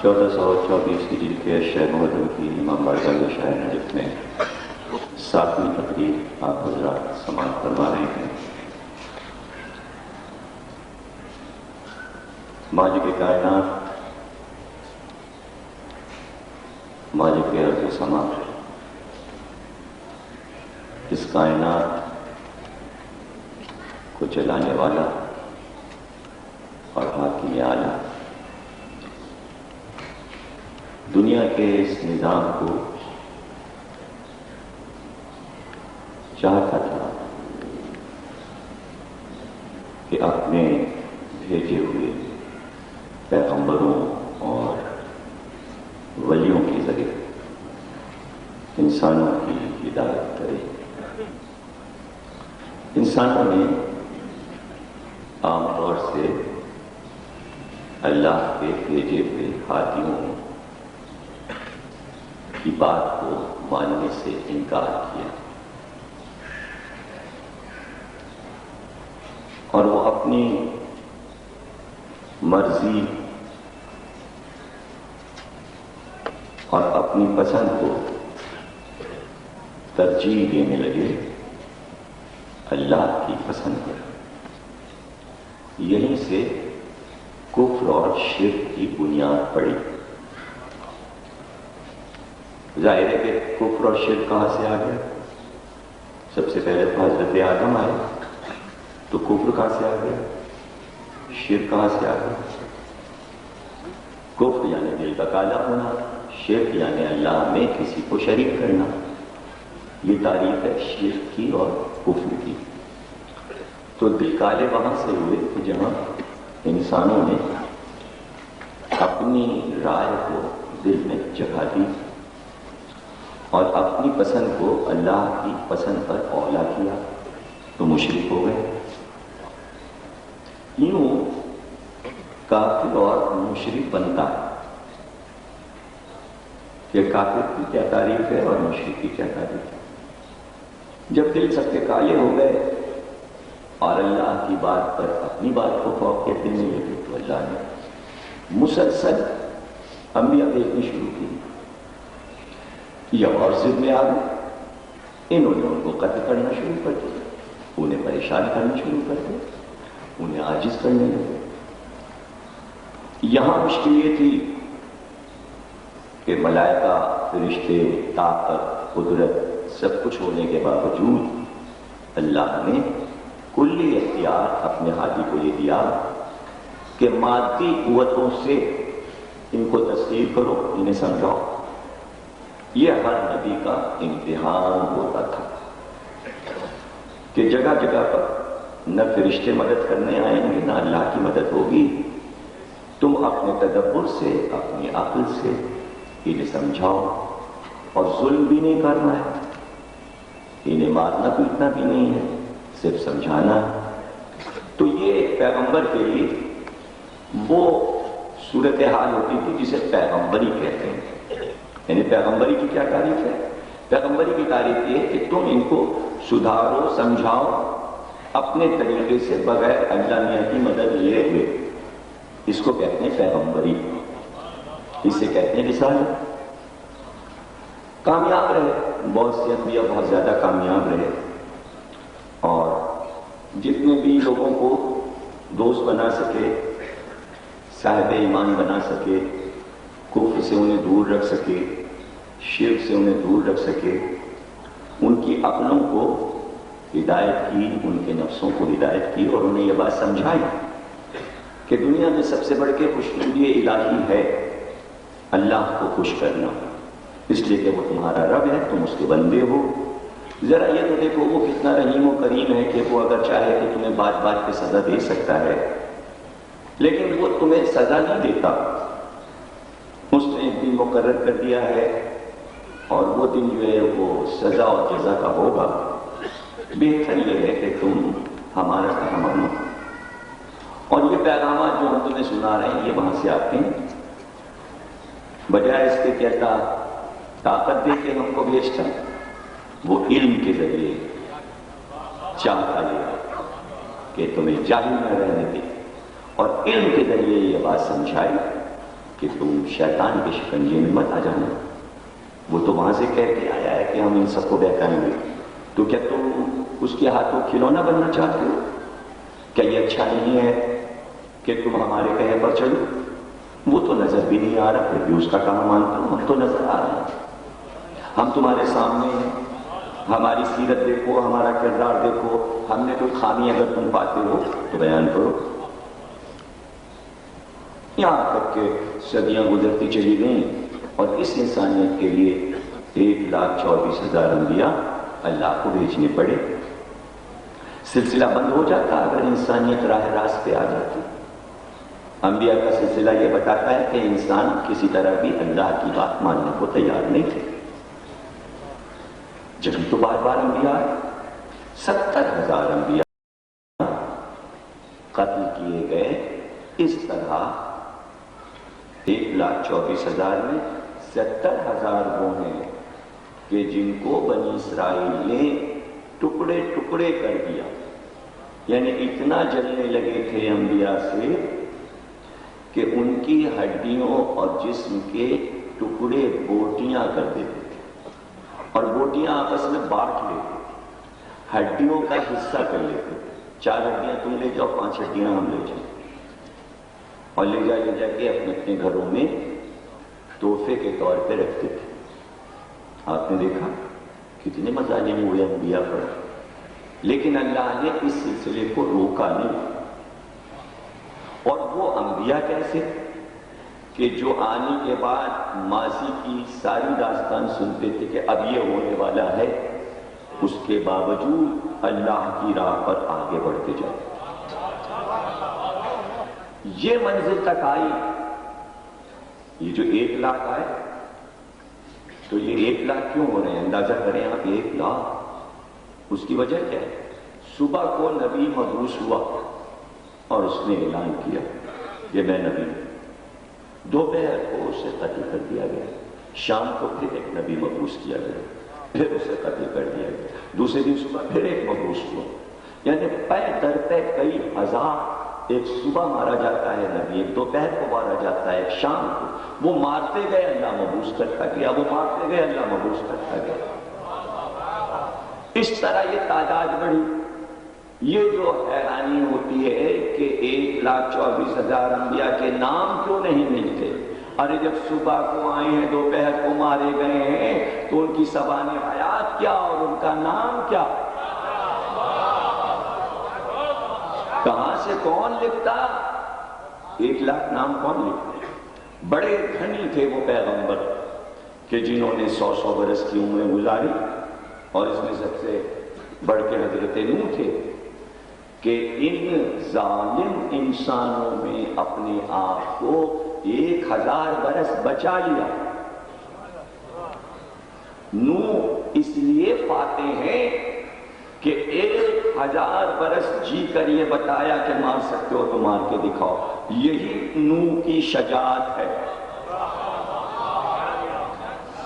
1424 ہجری کے شہر محرم کی امام بارگاہ شہر نجف میں 7ویں تقریر آپ حضرات سماعت فرما رہے ہیں۔ مالک کائنات، مالک ارض و سما، اس کائنات کو چلانے والا اور حاکم اعلیٰ، دنیا کے اس نظام کو چاہتا تھا کہ اپنے بھیجے ہوئے پیغمبروں اور ولیوں کے ذریعے انسانوں کی ہدایت کرے۔ انسانوں نے عام طور سے اللہ کے بھیجے ہوئے ہادیوں کی بات کو ماننے سے انکار کیا، اور وہ اپنی مرضی اور اپنی پسند کو ترجیح دینے لگے اللہ کی پسند پر۔ یہیں سے کفر اور شرک کی بنیاد پڑی۔ ظاہر ہے کہ کفر اور شرک کہاں سے آ گیا؟ سب سے پہلے تو حضرت آدم آئے، تو کفر کہاں سے آ گیا؟ شرک کہاں سے آ گیا؟ کفر یعنی دل کا کالا ہونا، شرک یعنی اللہ میں کسی کو شریک کرنا۔ یہ تعریف ہے شرک کی اور کفر کی۔ تو دل کالے وہاں سے ہوئے کہ جہاں انسانوں نے اپنی رائے کو دل میں جگہ دی اور اپنی پسند کو اللہ کی پسند پر اولا کیا، تو مشرک ہو گئے۔ یوں کافر اور مشرک بنتا ہے کہ کافر کی کیا تعریف ہے اور مشرک کی کیا تعریف ہے۔ جب دل سب کے کالے ہو گئے اور اللہ کی بات پر اپنی بات کو فوقیت دینے لگے، تو اللہ نے مسلسل انبیاء بھیجنی شروع کی۔ یہ اور ضد میں آ گئے، انہوں نے ان کو قتل کرنا شروع کر دیا، انہیں پریشان کرنا شروع کر دیا، انہیں عاجز کرنے لگے۔ یہاں مشکل یہ تھی کہ ملائکہ، فرشتے، طاقت، قدرت سب کچھ ہونے کے باوجود اللہ نے کلی اختیار اپنے ہادی کو یہ دیا کہ مادی قوتوں سے ان کو تسلیم کرو، انہیں سمجھاؤ۔ یہ ہر نبی کا امتحان ہوتا تھا کہ جگہ جگہ پر نہ فرشتے مدد کرنے آئیں گے، نہ اللہ کی مدد ہوگی۔ تم اپنے تدبر سے، اپنی عقل سے انہیں سمجھاؤ، اور ظلم بھی نہیں کرنا ہے، انہیں مارنا پیٹنا بھی نہیں ہے، صرف سمجھانا ہے۔ تو یہ پیغمبر کے لیے وہ صورتحال ہوتی تھی جسے پیغمبری کہتے ہیں۔ یعنی پیغمبری کی کیا تعریف ہے؟ پیغمبری کی تعریف یہ ہے کہ تم ان کو سدھارو، سمجھاؤ اپنے طریقے سے، بغیر اللہ میاں کی مدد لیے ہوئے۔ اس کو کہتے ہیں پیغمبری، اسے کہتے ہیں رسالت۔ کامیاب رہے، بہت سے انبیاء بہت زیادہ کامیاب رہے، اور جتنے بھی لوگوں کو دوست بنا سکے، صاحب ایمان بنا سکے، کفر سے انہیں دور رکھ سکے، شرک سے انہیں دور رکھ سکے، ان کی عقلوں کو ہدایت کی، ان کے نفسوں کو ہدایت کی، اور انہیں یہ بات سمجھائی کہ دنیا میں سب سے بڑھ کے خوشنودی الہی ہے اللہ کو خوش کرنا، اس لیے کہ وہ تمہارا رب ہے، تم اس کے بندے ہو۔ ذرا یہ تو دیکھو وہ کتنا رحیم و کریم ہے کہ وہ اگر چاہے تو تمہیں بات بات پہ سزا دے سکتا ہے، لیکن وہ تمہیں سزا نہیں دیتا۔ اس نے ایک دن مقرر کر دیا ہے، اور وہ دن جو ہے وہ سزا اور جزا کا ہوگا۔ بہتر یہ ہے کہ تم ہمارا کام مانو، اور یہ پیغامات جو ہم تمہیں سنا رہے ہیں یہ وہاں سے آتے ہیں، بجائے اس کے کہ اللہ طاقت دے کے ہم کو بھیجتا، وہ علم کے ذریعے چاہتا یہ کہ تمہیں جاہل نہ رہنے دے، اور علم کے ذریعے یہ بات سمجھائی کہ تم شیطان کے شکنجے میں مت آ جانا، وہ تو وہاں سے کہہ کے آیا ہے کہ ہم ان سب کو بہکائیں گے، تو کیا تم اس کے ہاتھوں کھلونا بننا چاہتے ہو؟ کیا یہ اچھا نہیں ہے کہ تم ہمارے کہے پر چلو؟ وہ تو نظر بھی نہیں آ رہا، پھر بھی اس کا کام مانتا ہوں، ہم تو نظر آ رہا ہے، ہم تمہارے سامنے ہیں، ہماری سیرت دیکھو، ہمارا کردار دیکھو، ہم نے کوئی خامی اگر تم پاتے ہو تو بیان کرو۔ یہاں تک کہ صدیاں گزرتی چلی گئیں اور اس انسانیت کے لیے 1,24,000 انبیاء اللہ کو بھیجنے پڑے۔ سلسلہ بند ہو جاتا اگر انسانیت راہ راست پہ آ جاتی۔ انبیاء کا سلسلہ یہ بتاتا ہے کہ انسان کسی طرح بھی اللہ کی بات ماننے کو تیار نہیں تھے، جبھی تو بار بار انبیاء 70,000 انبیاء قتل کیے گئے۔ اس طرح 1,24,000 میں 70,000 وہ ہیں کہ جن کو بنی اسرائیل نے ٹکڑے ٹکڑے کر دیا، یعنی اتنا جلنے لگے تھے انبیاء سے کہ ان کی ہڈیوں اور جسم کے ٹکڑے بوٹیاں کر دیتے تھے، اور بوٹیاں آپس میں بانٹ لیتے تھے، ہڈیوں کا حصہ کر لیتے تھے۔ 4 ہڈیاں تم لے جاؤ، 5 ہڈیاں ہم لے جائیں، اور لے جا کے اپنے اپنے گھروں میں تحفے کے طور پہ رکھتے تھے۔ آپ نے دیکھا کتنے مظالم ہوئے انبیاء پر، لیکن اللہ نے اس سلسلے کو روکا نہیں۔ اور وہ انبیاء کیسے کہ جو آنے کے بعد ماضی کی ساری داستان سنتے تھے کہ اب یہ ہونے والا ہے، اس کے باوجود اللہ کی راہ پر آگے بڑھتے جائے۔ یہ منزل تک آئی، یہ جو 1 لاکھ آئے، تو یہ 1 لاکھ کیوں ہو رہے ہیں؟ اندازہ کریں آپ، 1 لاکھ۔ اس کی وجہ کیا ہے؟ صبح کو نبی مبعوث ہوا اور اس نے اعلان کیا کہ میں نبی ہوں۔ دوپہر کو اسے قتل کر دیا گیا، شام کو پھر ایک نبی مبعوث کیا گیا، پھر اسے قتل کر دیا گیا، دوسرے دن صبح پھر ایک مبعوث ہوا، یعنی پے در پے کئی ہزار۔ ایک صبح مارا جاتا ہے نبی، ایک دوپہر کو مارا جاتا ہے، ایک شام کو۔ وہ مارتے گئے، اللہ مبعوث کرتا گیا، وہ مارتے گئے، اللہ مبعوث کرتا گیا۔ اس طرح یہ تعداد بڑھی۔ یہ جو حیرانی ہوتی ہے کہ 1,24,000 انبیاء کے نام کیوں نہیں ملتے؟ ارے جب صبح کو آئے ہیں، دوپہر کو مارے گئے ہیں، تو ان کی زبان حیات کیا اور ان کا نام کیا؟ کہاں سے کون لکھتا؟ 1 لاکھ نام کون لکھتا؟ بڑے دھنی تھے وہ پیغمبر کہ جنہوں نے 100 برس کی عمریں گزاری، اور اس میں سب سے بڑھ کے حضرت نوح تھے کہ ان ظالم انسانوں میں اپنے آپ کو 1000 برس بچا لیا۔ نوح اس لیے فاتح ہیں کہ 1000 برس جی کر یہ بتایا کہ مار سکتے ہو تو مار کے دکھاؤ۔ یہی نوح کی شجاعت ہے۔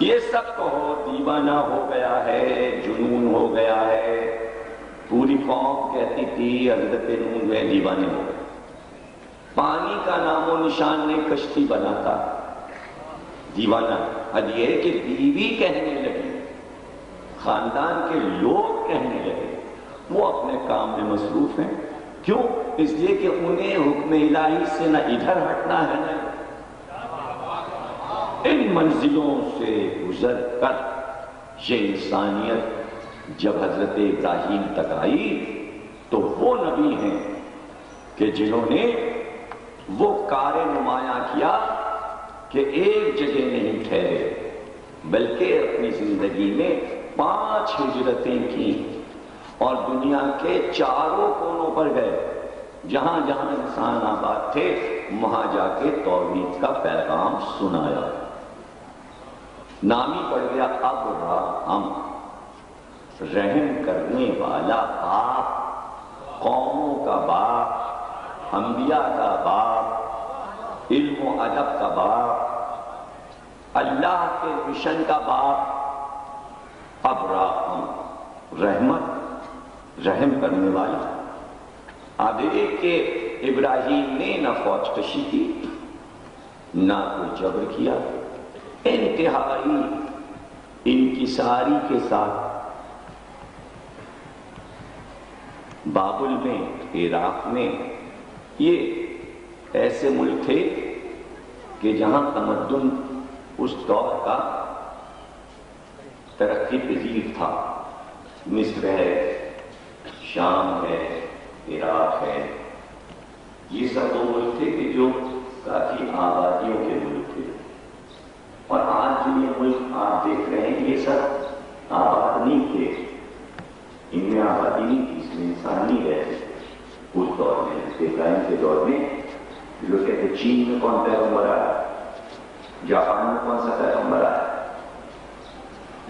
یہ سب کہو دیوانہ ہو گیا ہے، جنون ہو گیا ہے، پوری قوم کہتی تھی حضرت نوح جو ہے دیوانے ہو گئے، پانی کا نام و نشان نہیں، کشتی بناتا دیوانہ۔ حد یہ ہے کہ بیوی کہنے لگی، خاندان کے لوگ کہنے لگے، وہ اپنے کام میں مصروف ہیں۔ کیوں؟ اس لیے کہ انہیں حکم الہی سے نہ ادھر ہٹنا ہے، نہ ان منزلوں سے گزر کر یہ انسانیت جب حضرت ابراہیم تک آئی تو وہ نبی ہیں کہ جنہوں نے وہ کار نمایاں کیا کہ ایک جگہ نہیں ٹھہرے، بلکہ اپنی زندگی میں 5 ہجرتیں کی اور دنیا کے چاروں کونوں پر گئے، جہاں جہاں انسان آباد تھے وہاں جا کے توحید کا پیغام سنایا۔ نام ہی پڑ گیا ابراہم، رحم کرنے والا باپ، قوموں کا باپ، انبیاء کا باپ، علم و ادب کا باپ، اللہ کے مشن کا باپ، ابراہم، رحمت، رحم کرنے والا۔ اب ایک کہ ابراہیم نے نہ فوج کشی کی، نہ کوئی جبر کیا، انتہائی انکساری کے ساتھ بابل میں، عراق میں، یہ ایسے ملک تھے کہ جہاں تمدن اس دور کا ترقی پذیر تھا۔ مصر ہے، شام ہے، عراق ہے، یہ سب وہ ملک تھے کہ جو کافی آبادیوں کے ملک تھے۔ اور آج جو یہ ملک آپ دیکھ رہے ہیں یہ سب آباد نہیں تھے، ان میں آبادی نہیں تھی، اس میں انسان نہیں رہتے۔ اس دور میں ابراہیم کے دور میں جو کہتے چین میں کون پیغمبر آیا، جاپان میں کون سا پیغمبر آیا،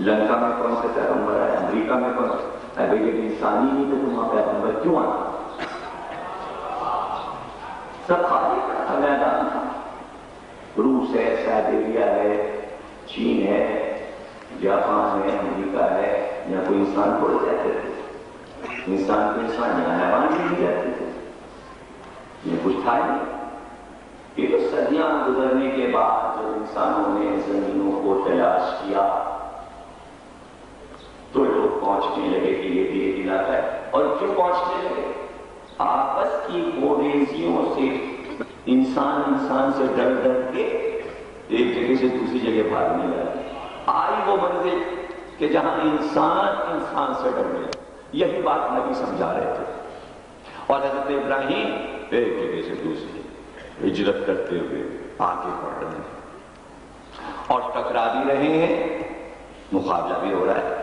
لنکا میں کون سا پیغمبر آیا، امریکہ میں کون سا، اگر یہ انسانی نہیں تو وہاں پیغمبر کیوں آیا؟ سب خالی کا میدان تھا۔ روس ہے، سائبیریا ہے، چین ہے، جاپان ہے، امریکہ ہے، یہاں کوئی انسان تھوڑے رہتے تھے، انسان کو انسان یہاں حیوان بھی نہیں رہتے تھے، یہ کچھ تھا ہی نہیں۔ یہ تو صدیاں گزرنے کے بعد جب انسانوں نے زمینوں کو تلاش کیا تو لوگ پہنچنے لگے کہ یہ بھی ایک علاقہ ہے۔ اور کیوں پہنچنے لگے؟ آپس کی گوریزیوں سے انسان سے ڈر ڈر کے ایک جگہ سے دوسری جگہ بھاگنے لگا۔ آئی وہ منزل کہ جہاں انسان سے ڈرنے لگا۔ یہی بات نبی سمجھا رہے تھے، اور حضرت ابراہیم ایک جگہ سے دوسری ہجرت کرتے ہوئے آگے بڑھ رہے ہیں اور ٹکرا بھی رہے ہیں، مقابلہ بھی ہو رہا ہے،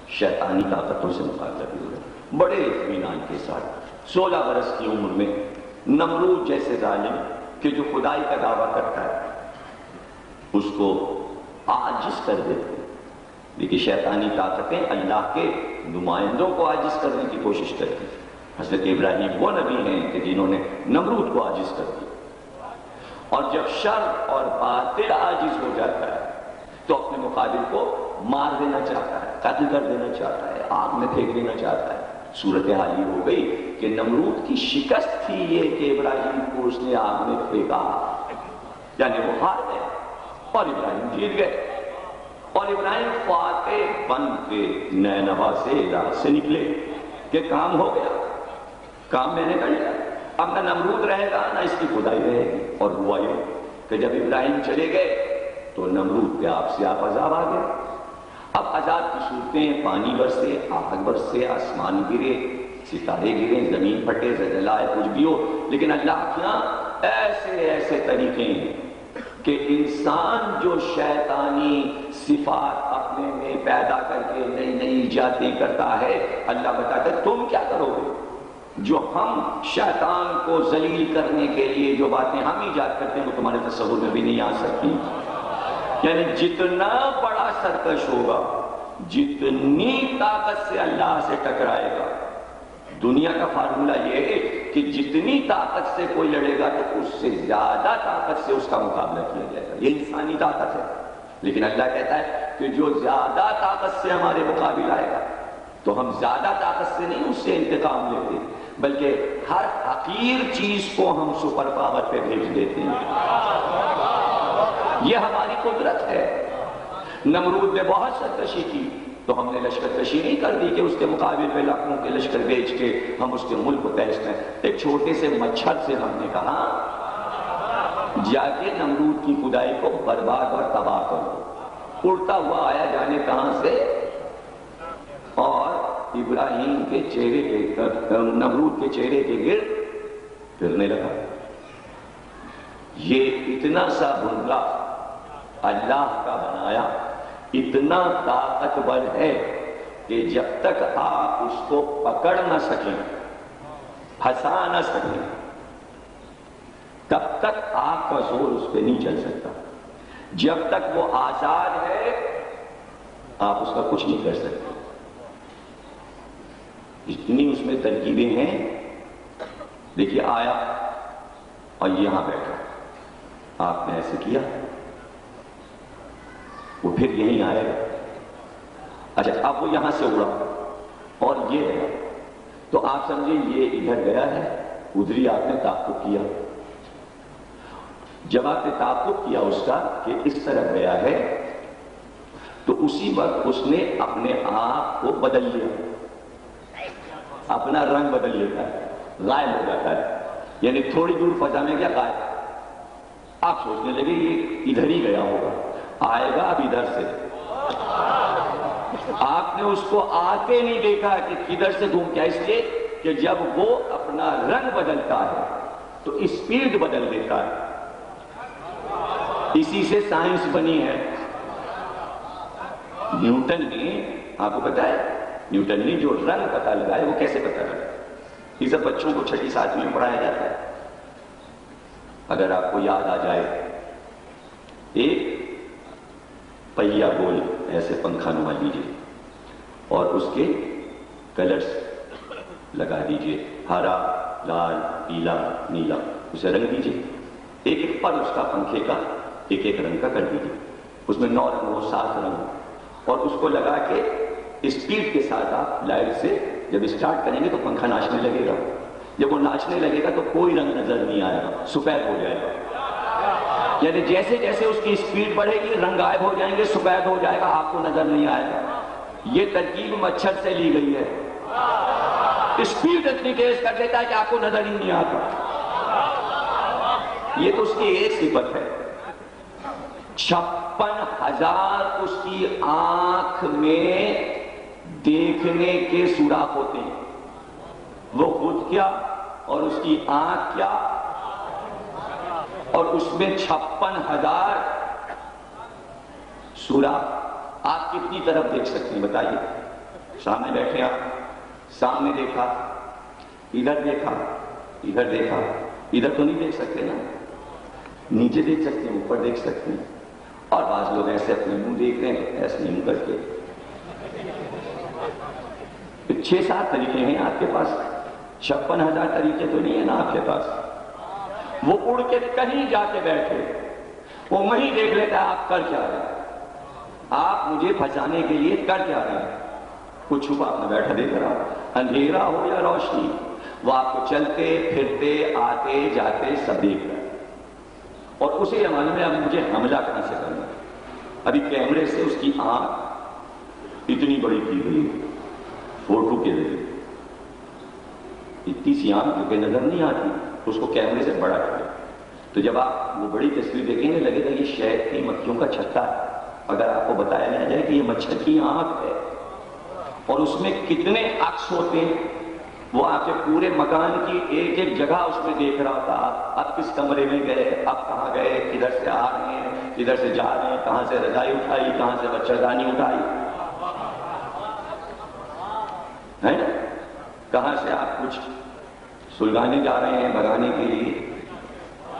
شیطانی طاقتوں سے مقابلہ بھی ہو رہا ہے بڑے اطمینان کے ساتھ۔ 16 برس کی عمر میں نمرود جیسے ظالم کہ جو خدائی کا دعویٰ کرتا ہے اس کو عاجز کر دیتے، لیکن شیطانی طاقتیں اللہ کے نمائندوں کو عاجز کرنے کی کوشش کرتی۔ حضرت ابراہیم وہ نبی ہیں کہ جنہوں نے نمرود کو عاجز کر دیا۔ اور جب شر اور باطل عاجز ہو جاتا ہے تو اپنے مقابل کو مار دینا چاہتا ہے، قتل کر دینا چاہتا ہے، آگ میں پھینک دینا چاہتا ہے۔ صورتحال یہ ہو گئی کہ نمرود کی شکست تھی یہ کہ ابراہیم کو اس نے آگ میں پھینکا، یعنی وہ ہار گئے اور ابراہیم جیت گئے۔ اور ابراہیم فاتح بن کے نینوا سے نکلے کہ کام ہو گیا، کام میں نے کر لیا، اب نہ نمرود رہے گا نہ اس کی خدائی رہے گی۔ اور ہوا یہ کہ جب ابراہیم چلے گئے تو نمرود پہ آپ سے آپ عذاب آ گئے۔ اب عذاب کی صورتیں پانی برسے، آگ برسے، آسمان گرے، ستارے گرے، زمین پھٹے، زلزلہ آئے، کچھ بھی ہو، لیکن اللہ کے یہاں ایسے طریقے ہیں کہ انسان جو شیطانی صفات اپنے میں پیدا کر کے نئی نئی ایجادیں کرتا ہے، اللہ بتاتا ہے تم کیا کرو گے؟ جو ہم شیطان کو ذلیل کرنے کے لیے جو باتیں ہم ایجاد کرتے ہیں وہ تمہارے تصور میں بھی نہیں آ سکتی۔ یعنی جتنا بڑا سرکش ہوگا، جتنی طاقت سے اللہ سے ٹکرائے گا، دنیا کا فارمولہ یہ ہے کہ جتنی طاقت سے کوئی لڑے گا تو اس سے زیادہ طاقت سے اس کا مقابلہ کیا جائے گا، یہ انسانی طاقت ہے۔ لیکن اللہ کہتا ہے کہ جو زیادہ طاقت سے ہمارے مقابل آئے گا تو ہم زیادہ طاقت سے نہیں اس سے انتقام لیتے، بلکہ ہر حقیر چیز کو ہم سپر پاور پہ بھیج دیتے ہیں۔ یہ ہماری قدرت ہے۔ نمرود نے بہت سرکشی کی تو ہم نے لشکر کشی نہیں کر دی کہ اس کے مقابل میں لاکھوں کے لشکر بیچ کے ہم اس کے ملک کو تہس کریں۔ ایک چھوٹے سے مچھر سے ہم نے کہا جا کے نمرود کی خدائی کو برباد اور تباہ کرو۔ اڑتا ہوا آیا جانے کہاں سے، اور ابراہیم کے چہرے کے نمرود کے چہرے کے گرد پھرنے لگا۔ یہ اتنا سا بندہ اللہ کا بنایا، اتنا طاقتور ہے کہ جب تک آپ اس کو پکڑ نہ سکیں، پھنسا نہ سکیں، تب تک آپ کا زور اس پہ نہیں چل سکتا۔ جب تک وہ آزاد ہے آپ اس کا کچھ نہیں کر سکتے۔ اتنی اس میں ترکیبیں ہیں۔ دیکھیے آیا اور یہاں بیٹھا، آپ نے ایسے کیا، وہ پھر یہیں آئے گا۔ اچھا اب وہ یہاں سے اڑا اور یہ ہے تو آپ سمجھیں یہ ادھر گیا ہے، ادھر ہی آپ نے تعاقب کیا۔ جب آپ نے تعاقب کیا اس کا کہ اس طرح گیا ہے، تو اسی وقت اس نے اپنے آپ کو بدل لیا، اپنا رنگ بدل لیتا ہے، غائب ہو جاتا ہے، یعنی تھوڑی دور فضا میں کیا غائب۔ آپ سوچنے لگے یہ ادھر ہی گیا ہوگا، آئے گا اب ادھر سے۔ آپ نے اس کو آتے نہیں دیکھا کہ کدھر سے گھوم کیا، اس لیے کہ جب وہ اپنا رنگ بدلتا ہے تو اسپیڈ بدل دیتا ہے۔ اسی سے سائنس بنی ہے۔ نیوٹن نے، آپ کو پتا ہے نیوٹن نے جو رنگ پتا لگایا وہ کیسے پتا لگا؟ یہ سب بچوں کو چھٹی ساتویں میں پڑھایا جاتا ہے۔ اگر آپ کو یاد آ جائے، ایک پہیا گول ایسے پنکھا نما لیجیے اور اس کے کلرز لگا دیجیے، ہرا، لال، پیلا، نیلا، اسے رنگ دیجیے، ایک ایک پر اس کا پنکھے کا ایک ایک رنگ کا کر دیجیے، اس میں 9 رنگ ہو، 7 رنگ ہو، اور اس کو لگا کے اسپیڈ کے ساتھ آپ لائٹ سے جب اسٹارٹ کریں گے تو پنکھا ناچنے لگے گا۔ جب وہ ناچنے لگے گا تو کوئی رنگ نظر نہیں آئے گا، سفید ہو جائے گا۔ یعنی جیسے جیسے اس کی اسپیڈ بڑھے گی رنگ غائب ہو جائیں گے، سفید ہو جائے گا، آپ کو نظر نہیں آئے گا۔ یہ ترکیب مچھر سے لی گئی ہے، اسپیڈ اتنی تیز کر دیتا ہے کہ آپ کو نظر ہی نہیں آتا۔ یہ تو اس کی ایک صفت ہے۔ 56,000 اس کی آنکھ میں دیکھنے کے سوراخ ہوتے ہیں، وہ خود کیا اور اس کی آنکھ کیا، اور اس میں 56,000 سوراخ۔ آپ کتنی طرف دیکھ سکتے ہیں بتائیے؟ سامنے بیٹھے آپ، سامنے دیکھا، ادھر دیکھا، ادھر دیکھا، ادھر تو نہیں دیکھ سکتے نا، نیچے دیکھ سکتے ہیں، اوپر دیکھ سکتے ہیں، اور بعض لوگ ایسے اپنے منہ دیکھ رہے ہیں، ایسے منہ کر کے۔ 6-7 طریقے ہیں آپ کے پاس، 56,000 طریقے تو نہیں ہے نا آپ کے پاس۔ وہ اڑ کے کہیں جا کے بیٹھے، وہ وہیں دیکھ لیتا ہے آپ کر کیا رہے ہیں، آپ مجھے پھنسانے کے لیے کر کیا رہے ہیں۔ کچھ چھپا اپنا بیٹھا دیکھ رہا، اندھیرا ہو یا روشنی، وہ آپ کو چلتے پھرتے آتے جاتے سب دیکھ رہا ہے، اور اسے یہ معلوم ہے اب مجھے حملہ کہاں سے کرنا ہے۔ ابھی کیمرے سے اس کی آنکھ اتنی بڑی کی گئی فوٹو کے ذریعے، اتنی سی آنکھ جو کہ نظر نہیں آتی، اس کو کیمرے سے بڑا کر، تو جب آپ وہ بڑی تصویر دیکھیں گے لگے گا یہ شہد کی مکھیوں کا چھتا ہے۔ اگر آپ کو بتایا نہ جائے کہ یہ مچھر کی آنکھ ہے اور اس میں کتنے عکس ہوتے ہیں، وہ آپ کے پورے مکان کی ایک ایک جگہ اس میں دیکھ رہا تھا، اب کس کمرے میں گئے، اب کہاں گئے، کدھر سے آ رہے ہیں، کدھر سے جا رہے ہیں، کہاں سے رضائی اٹھائی، کہاں سے مچھردانی اٹھائی ہے نا، کہاں سے آپ کچھ سلگانے جا رہے ہیں بھگانے کے لیے،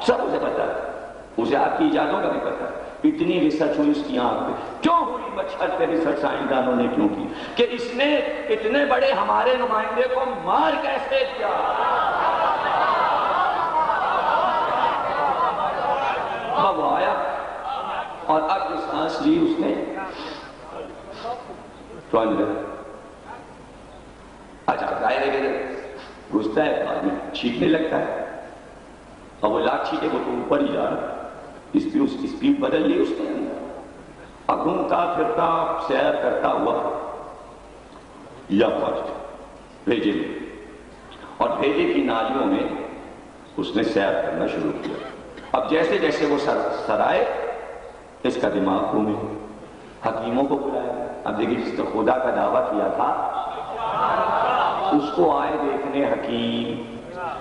سب اسے پتا ہے، اسے آپ کی ایجادوں کا بھی پتا ہے۔ اتنی ریسرچ ہوئی اس کی آنکھ پہ، کیوں ہوئی مچھر پہ ریسرچ سائنسدانوں نے کیوں کی؟ کہ اس نے اتنے بڑے ہمارے نمائندے کو مار کیسے دیا۔ اب وہ آیا اور اب جو سانس لی اس نے تو اندر اچھا دائرے کے گھستا ہے، آدمی چھینکنے لگتا ہے، اور وہ لاکھ چھینکے وہ تو اوپر ہی جا رہا ہے، اسپیڈ بدل لی اس نے، اب گھومتا پھرتا سیر کرتا ہوا یا بھیجے میں، اور بھیجے کی نالیوں میں اس نے سیر کرنا شروع کیا۔ اب جیسے جیسے وہ سرائے اس کا دماغ گھومے، حکیموں کو بلایا، اب دیکھیے جس نے خدا کا دعویٰ کیا تھا اس کو آئے دیکھنے حکیم،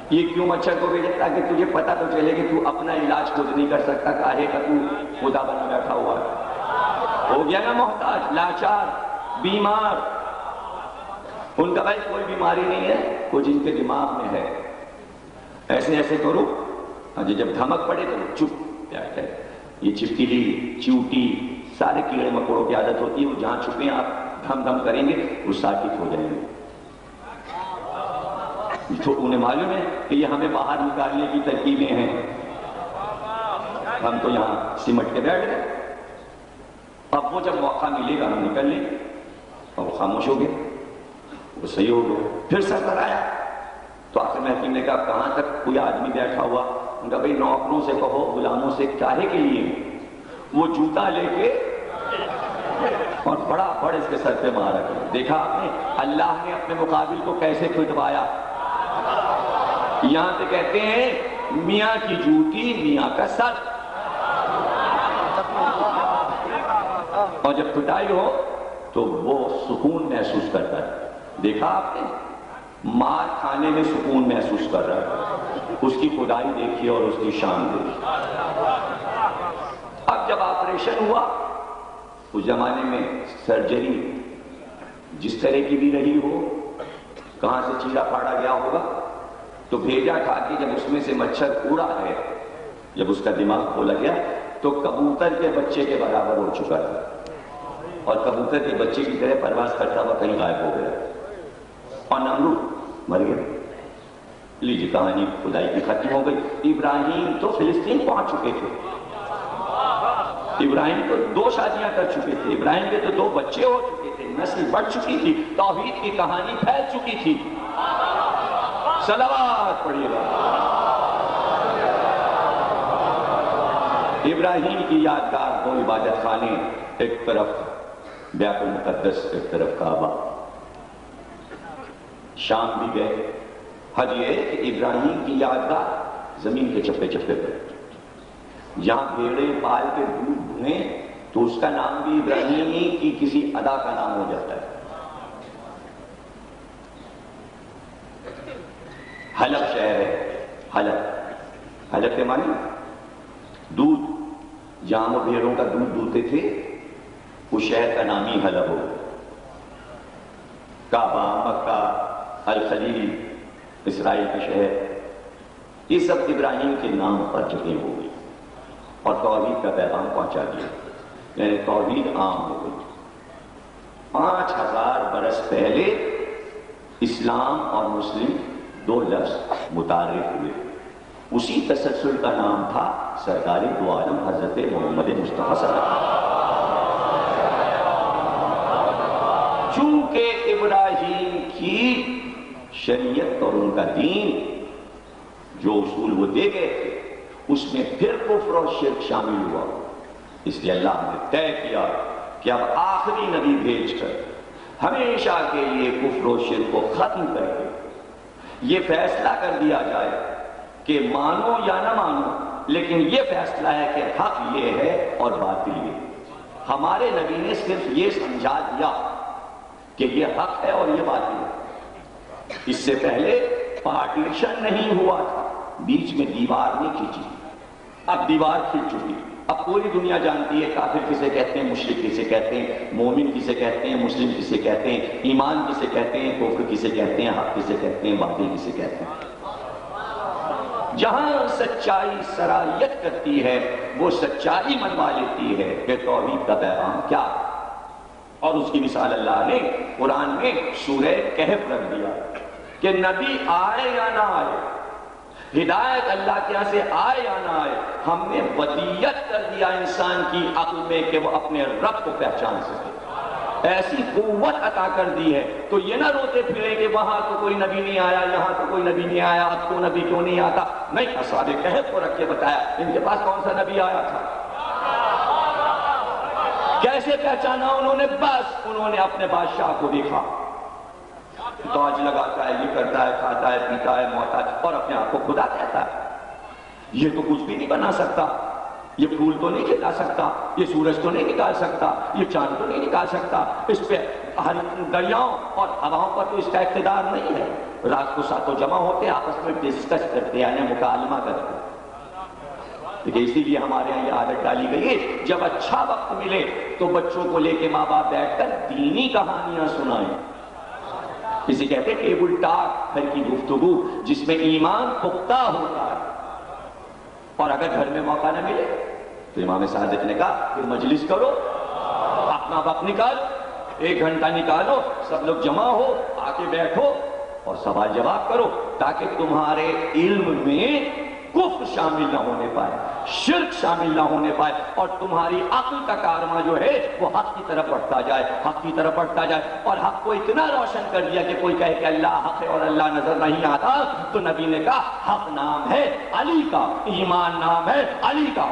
یہ کیوں مچھر کو بھیجے؟ تاکہ تجھے پتا تو چلے کہ تو اپنا علاج خود نہیں کر سکتا، کاہے کا تو خدا بنا بیٹھا ہوا ہے، ہو گیا نا محتاج، لاچار، بیمار۔ ان کا بھائی کوئی بیماری نہیں ہے، وہ جن کے دماغ میں ہے، ایسے ایسے کرو، جب دھمک پڑے تو چپ بیٹھے۔ یہ چپکلی، چیوٹی، سارے کیڑے مکوڑوں کی عادت ہوتی ہے، وہ جہاں چھپے آپ دھم دھم کریں گے وہ ساکت ہو جائیں گے، تو انہیں معلوم ہے کہ یہ ہمیں باہر نکالنے کی ترکیبیں ہیں، ہم تو یہاں سمٹ کے بیٹھ گئے۔ اب وہ جب موقع ملے گا ہم نکل لیں، اور وہ خاموش ہو گئے، وہ صحیح ہو گئے۔ پھر سردر آیا تو آخر میں حکیم نے کہا کہاں تک کوئی آدمی بیٹھا ہوا، ان کا بھئی نوکروں سے کہو، غلاموں سے کاہے کے لیے؟ وہ جوتا لے کے اور بڑا بڑا اس کے سر پہ مارا گیا۔ دیکھا آپ نے اللہ نے اپنے مقابل کو کیسے کھٹوایا؟ یہاں سے کہتے ہیں میاں کی جوتی میاں کا سر، اور جب پٹائی ہو تو وہ سکون محسوس کرتا ہے۔ دیکھا آپ نے مار کھانے میں سکون محسوس کر رہا ہے، اس کی خدائی دیکھیے اور اس کی شان دیکھیے۔ اب جب آپریشن ہوا، اس زمانے میں سرجری جس طرح کی بھی رہی ہو، کہاں سے چیرا پھاڑا گیا ہوگا، تو بھیجا کھا کے جب اس میں سے مچھر اڑا ہے، جب اس کا دماغ کھولا گیا تو کبوتر کے بچے کے برابر ہو چکا تھا، اور کبوتر کے بچے کی طرح پرواز کرتا ہوا کہیں غائب ہو گیا، اور نمرود مر گیا۔ لیجیے کہانی خدائی کی ختم ہو گئی۔ ابراہیم تو فلسطین پہنچ چکے تھے، ابراہیم تو 2 شادیاں کر چکے تھے، ابراہیم کے تو 2 بچے ہو چکے تھے، نسل بڑھ چکی تھی، توحید کی کہانی پھیل چکی تھی۔ صلوات پڑھیے گا۔ ابراہیم کی یادگار 2 عبادت خانے، ایک طرف بیت المقدس، ایک طرف کعبہ۔ شام بھی گئے۔ حج یہ ہے کہ ابراہیم کی یادگار زمین کے چپے چپے پر، جہاں بھیڑے پال کے دودھ دھوئیں تو اس کا نام بھی ابراہیمی کی کسی ادا کا نام ہو جاتا ہے۔ حلب شہر ہے، حلب، حلب کے معنی دودھ، جہاں وہ بھیڑوں کا دودھ دھوتے تھے اس شہر کا نام ہی حلب ہو۔ کعبہ، مکہ، الخلیل، اسرائیل کے شہر، یہ سب ابراہیم کے نام پر جگہ ہو گئی اور توحید کا پیغام پہنچا دیا، یعنی توحید عام ہو گئی۔ 5000 برس پہلے اسلام اور مسلم 2 لفظ متعارف ہوئے، اسی تسلسل کا نام تھا سرکار دو عالم حضرت محمد مصطفیٰ صلی اللہ علیہ وسلم۔ چونکہ ابراہیم کی شریعت اور ان کا دین جو اصول وہ دے گئے تھے اس میں پھر کفر اور شرک شامل ہوا، اس لیے اللہ نے طے کیا کہ اب آخری نبی بھیج کر ہمیشہ کے لیے کفر و شرک کو ختم کر کے یہ فیصلہ کر دیا جائے کہ مانو یا نہ مانو، لیکن یہ فیصلہ ہے کہ حق یہ ہے اور باطل یہ۔ ہمارے نبی نے صرف یہ سمجھا دیا کہ یہ حق ہے اور یہ باطل ہے۔ اس سے پہلے پارٹیشن نہیں ہوا تھا، بیچ میں دیوار نہیں کھینچی، اب دیوار کھینچ چکی۔ اب پوری دنیا جانتی ہے کافر کسے کہتے ہیں، مشرک کسے کہتے ہیں، مومن کسے کہتے ہیں، مسلم کسے کہتے ہیں، ایمان کسے کہتے ہیں، کفر کسے کہتے ہیں، حق کسے کہتے ہیں، باطل کسے کہتے ہیں۔ جہاں سچائی سرایت کرتی ہے وہ سچائی منوا لیتی ہے کہ توحید کا پیغام کیا ہے، اور اس کی مثال اللہ نے قرآن میں سورہ کہف رکھ دیا کہ نبی آئے یا نہ آئے، ہدایت اللہ کے یہاں سے آئے یا نہ آئے، ہم نے ودیت کر دیا انسان کی عقل میں کہ وہ اپنے رب کو پہچان سکے، ایسی قوت عطا کر دی ہے۔ تو یہ نہ روتے پھریں کہ وہاں تو کوئی نبی نہیں آیا، یہاں تو کوئی نبی نہیں آیا، اب تو نبی کیوں نہیں آتا؟ نہیں، اصحاب کہف کو رکھ کے بتایا ان کے پاس کون سا نبی آیا تھا، کیسے پہچانا انہوں نے؟ بس انہوں نے اپنے بادشاہ کو دیکھا، تاج لگاتا ہے، یہ کرتا ہے، کھاتا ہے، پیتا ہے، محتاج، اور اپنے آپ کو خدا کہتا ہے۔ یہ تو کچھ بھی نہیں بنا سکتا، یہ پھول تو نہیں کھلا سکتا، یہ سورج تو نہیں نکال سکتا، یہ چاند تو نہیں نکال سکتا، اس پہ دریاؤں اور ہواؤں پر تو اس کا اقتدار نہیں ہے۔ رات کو ساتوں جمع ہوتے آپس میں ڈسکس کرتے ہیں، یعنی مکالمہ کرتے ہیں۔ لیکن اسی لیے ہمارے یہاں یہ عادت ڈالی گئی ہے جب اچھا وقت ملے تو بچوں کو لے کے ماں باپ بیٹھ کر دینی کہانیاں سنائیں، اسے کہتے ہیں ٹیبل ٹاک، گھر کی گفتگو جس میں ایمان پختہ ہوتا ہے۔ اور اگر گھر میں موقع نہ ملے تو امام صادق نے کہا کہ مجلس کرو، اپنا وقت نکال، 1 گھنٹہ نکالو، سب لوگ جمع ہو، آ کے بیٹھو اور سوال جواب کرو، تاکہ تمہارے علم میں کفر شامل نہ ہونے پائے، شرک شامل نہ ہونے پائے، اور تمہاری عقل کا کارواں جو ہے وہ حق کی طرف بڑھتا جائے، حق کی طرف بڑھتا جائے۔ اور حق کو اتنا روشن کر دیا کہ کوئی کہے کہ اللہ حق ہے اور اللہ نظر نہیں آتا، تو نبی نے کہا حق نام ہے علی کا، ایمان نام ہے علی کا۔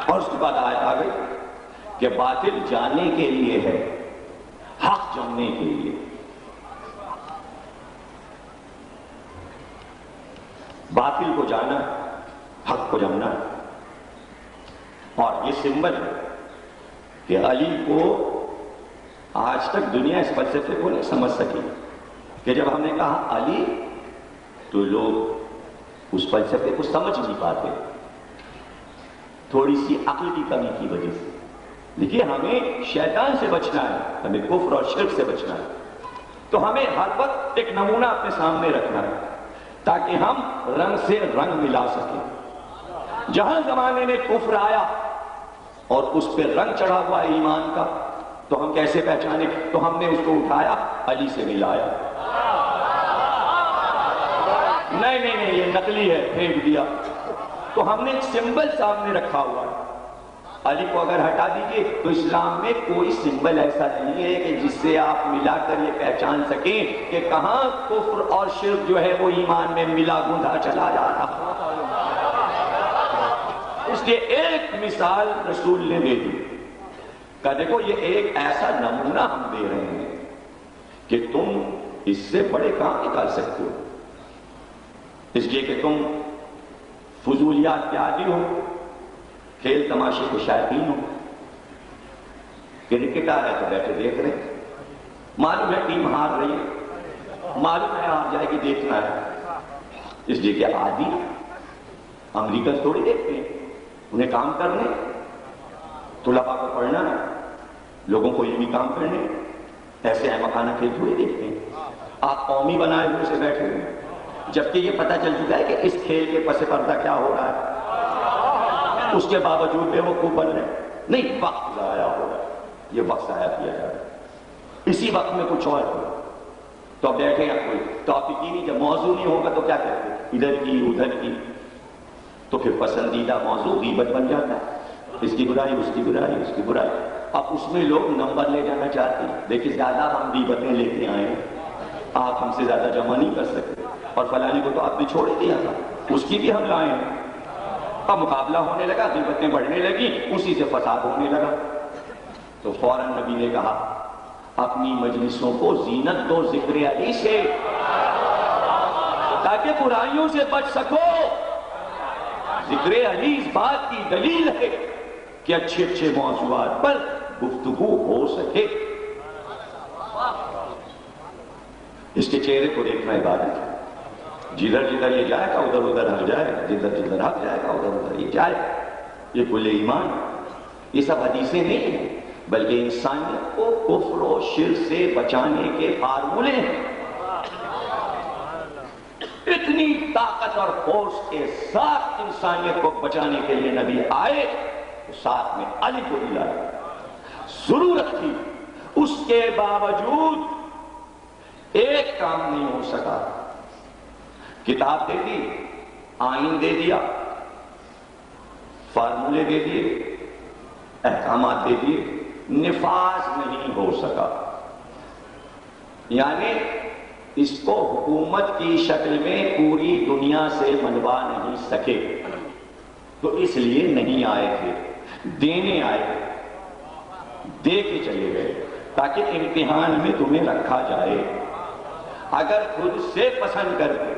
اور اس کے بعد آیت آ گئی کہ باطل جانے کے لیے ہے، حق جمنے کے لیے۔ باطل کو جانا، حق کو جمنا، اور یہ سمبل ہے کہ علی کو آج تک دنیا اس فلسفے کو نہیں سمجھ سکی کہ جب ہم نے کہا علی تو لوگ اس فلسفے کو سمجھ نہیں پاتے، تھوڑی سی عقل کی کمی کی وجہ سے۔ دیکھیے ہمیں شیطان سے بچنا ہے، ہمیں کفر اور شرک سے بچنا ہے، تو ہمیں ہر وقت ایک نمونہ اپنے سامنے رکھنا ہے تاکہ ہم رنگ سے رنگ ملا سکیں۔ جہاں زمانے میں کفر آیا اور اس پہ رنگ چڑھا ہوا ایمان کا، تو ہم کیسے پہچانے؟ تو ہم نے اس کو اٹھایا، علی سے ملایا۔ نہیں یہ نقلی ہے، پھینک دیا۔ تو ہم نے ایک سمبل سامنے رکھا ہوا ہے۔ علی کو اگر ہٹا دیجئے تو اسلام میں کوئی سمبل ایسا نہیں ہے کہ جس سے آپ ملا کر یہ پہچان سکیں کہ کہاں کفر اور شرک جو ہے وہ ایمان میں ملا گندھا چلا جا رہا۔ اس لیے ایک مثال رسول نے دے دی کہ دیکھو یہ ایک ایسا نمونہ ہم دے رہے ہیں کہ تم اس سے بڑے کام نکال سکتے ہو، اس لیے کہ تم فضولیات کے عادی ہو، کھیل تماشے کے شائقین ہو، کرکٹ آ رہا ہے تو بیٹھے دیکھ رہے ہیں، معلوم ہے ٹیم ہار رہی ہے، معلوم ہے ہار جائے گی، دیکھنا ہے، اس لیے کہ عادی امریکن تھوڑی دیکھتے ہیں، انہیں کام کرنے، طلباء کو پڑھنا ہے، لوگوں کو علمی کام کرنے، ایسے احمقانہ کھیل تھوڑی دیکھتے ہیں۔ آپ قومی بنائے ہوئے سے بیٹھے ہوئے ہیں، جبکہ یہ پتہ چل چکا ہے کہ اس کھیل کے پس پردہ کیا ہو رہا ہے، اس کے باوجود بے وقوف بن رہے ہیں۔ نہیں، وقت ضائع ہو رہا ہے، یہ وقت ضائع کیا جا رہا ہے، اسی وقت میں کچھ اور ہو، تو اب بیٹھے یا کوئی ٹاپک ہی نہیں، جب موضوع نہیں ہوگا تو کیا کرتے ہیں، ادھر کی ادھر کی، تو پھر پسندیدہ موضوع غیبت بن جاتا ہے، اس کی برائی اس کی برائی اس کی برائی۔ اب اس میں لوگ نمبر لے جانا چاہتے ہیں، دیکھیں زیادہ ہم غیبتیں لے کے آئے ہیں، آپ ہم سے زیادہ جمع نہیں کر سکتے، اور فلانی کو تو آپ نے چھوڑ دیا تھا، اس کی بھی ہم لائے ہیں۔ اب مقابلہ ہونے لگا، غیبتیں بڑھنے لگی، اسی سے فساد ہونے لگا، تو فوراً نبی نے کہا اپنی مجلسوں کو زینت دو ذکر علی سے، تاکہ برائیوں سے بچ سکو۔ ذکر علی اس بات کی دلیل ہے کہ اچھے اچھے موضوعات پر گفتگو ہو سکے۔ اس کے چہرے کو دیکھنا عبادت ہے، جدھر جدھر یہ جائے گا ادھر ادھر حق جائے گا، جدھر جدھر حق جائے گا ادھر ادھر یہ جائے گا، یہ کل ایمان۔ یہ سب حدیثیں نہیں ہیں، بلکہ انسانیت کو کفر و شرک سے بچانے کے فارمولے ہیں۔ اتنی طاقت اور فورس کے ساتھ انسانیت کو بچانے کے لیے نبی آئے، تو ساتھ میں علی کو دلایا، ضرورت تھی، اس کے باوجود ایک کام نہیں ہو سکا۔ کتاب دے دی، آئین دے دیا، فارمولے دے دیے، احکامات دے دیے، نفاذ نہیں ہو سکا، یعنی اس کو حکومت کی شکل میں پوری دنیا سے منوا نہیں سکے، تو اس لیے نہیں آئے تھے، دینے آئے، دے کے چلے گئے تاکہ امتحان میں تمہیں رکھا جائے۔ اگر خود سے پسند کر کے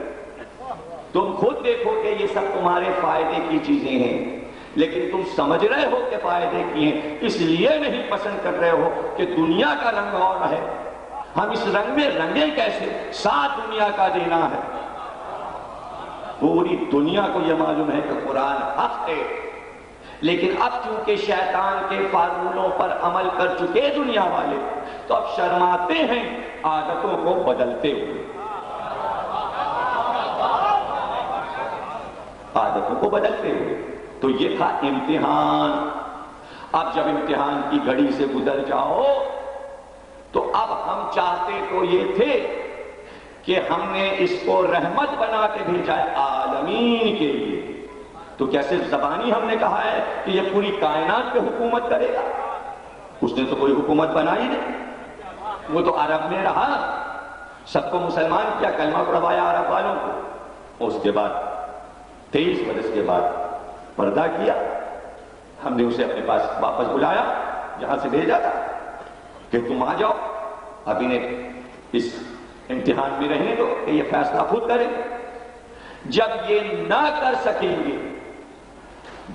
تم خود دیکھو کہ یہ سب تمہارے فائدے کی چیزیں ہیں، لیکن تم سمجھ رہے ہو کہ فائدے کی ہیں، اس لیے نہیں پسند کر رہے ہو کہ دنیا کا رنگ اور ہے، ہم اس رنگ میں رنگیں کیسے، ساتھ دنیا کا دینا ہے۔ پوری دنیا کو یہ معلوم ہے کہ قرآن حق ہے، لیکن اب چونکہ شیطان کے فارمولوں پر عمل کر چکے دنیا والے، تو اب شرماتے ہیں عادتوں کو بدلتے ہوئے، عادتوں کو بدلتے ہوئے۔ تو یہ تھا امتحان۔ اب جب امتحان کی گھڑی سے گزر جاؤ تو اب ہم چاہتے تو یہ تھے کہ ہم نے اس کو رحمت بنا کے بھیجا ہے عالمین کے لیے، تو کیا صرف زبانی ہم نے کہا ہے کہ یہ پوری کائنات پہ حکومت کرے گا؟ اس نے تو کوئی حکومت بنائی نہیں، وہ تو عرب میں رہا، سب کو مسلمان کیا، کلمہ پڑھوایا عرب والوں کو، اس کے بعد 23 برس کے بعد پردہ کیا، ہم نے اسے اپنے پاس واپس بلایا جہاں سے بھیجا تھا کہ تم آ جاؤ، اب انہیں اس امتحان میں رہنے دو کہ یہ فیصلہ خود کریں۔ جب یہ نہ کر سکیں گے،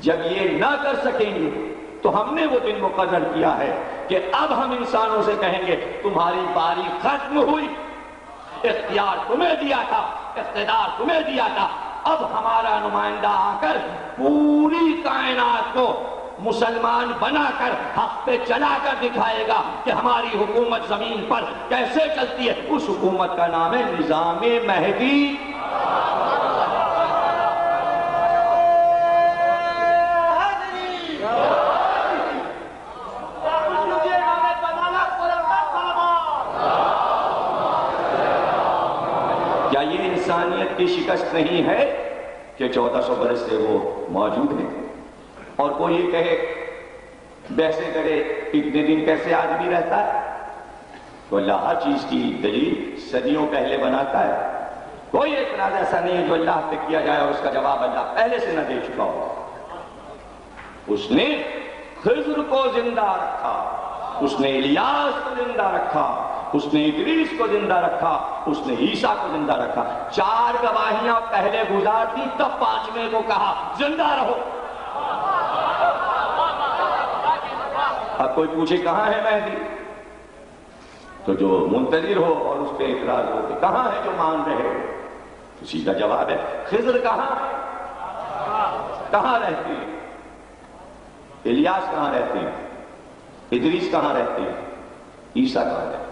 جب یہ نہ کر سکیں گے تو ہم نے وہ دن مقرر کیا ہے کہ اب ہم انسانوں سے کہیں گے تمہاری باری ختم ہوئی، اختیار تمہیں دیا تھا، اقتدار تمہیں دیا تھا، اب ہمارا نمائندہ آ کر پوری کائنات کو مسلمان بنا کر حق پہ چلا کر دکھائے گا کہ ہماری حکومت زمین پر کیسے چلتی ہے۔ اس حکومت کا نام ہے نظام مہدی۔ کیا یہ انسانیت کی شکست نہیں ہے کہ 1400 برس سے وہ موجود ہیں؟ اور کوئی یہ کہے بحثیں کرے اتنے دن کیسے آدمی رہتا ہے، تو اللہ ہر چیز کی دلیل صدیوں پہلے بناتا ہے۔ کوئی اعتراض ایسا نہیں ہے جو اللہ پہ کیا جائے اور اس کا جواب اللہ پہلے سے نہ دے چکا ہو۔ اس نے خضر کو زندہ رکھا، اس نے الیاس کو زندہ رکھا، اس نے ادریس کو زندہ رکھا، اس نے عیسیٰ کو زندہ رکھا۔ 4 گواہیاں پہلے گزار دی، تب 5ویں کو کہا زندہ رہو۔ اب کوئی پوچھے کہاں ہے مہدی، تو جو منتظر ہو اور اس پہ اعتراض ہو کہ کہاں ہے جو مان رہے ہو، تو سیدھا جواب ہے خضر کہاں ہے، کہاں رہتے ہیں، الیاس کہاں رہتے ہیں، ادریس کہاں رہتے ہیں، عیسیٰ کہاں رہتے ہیں۔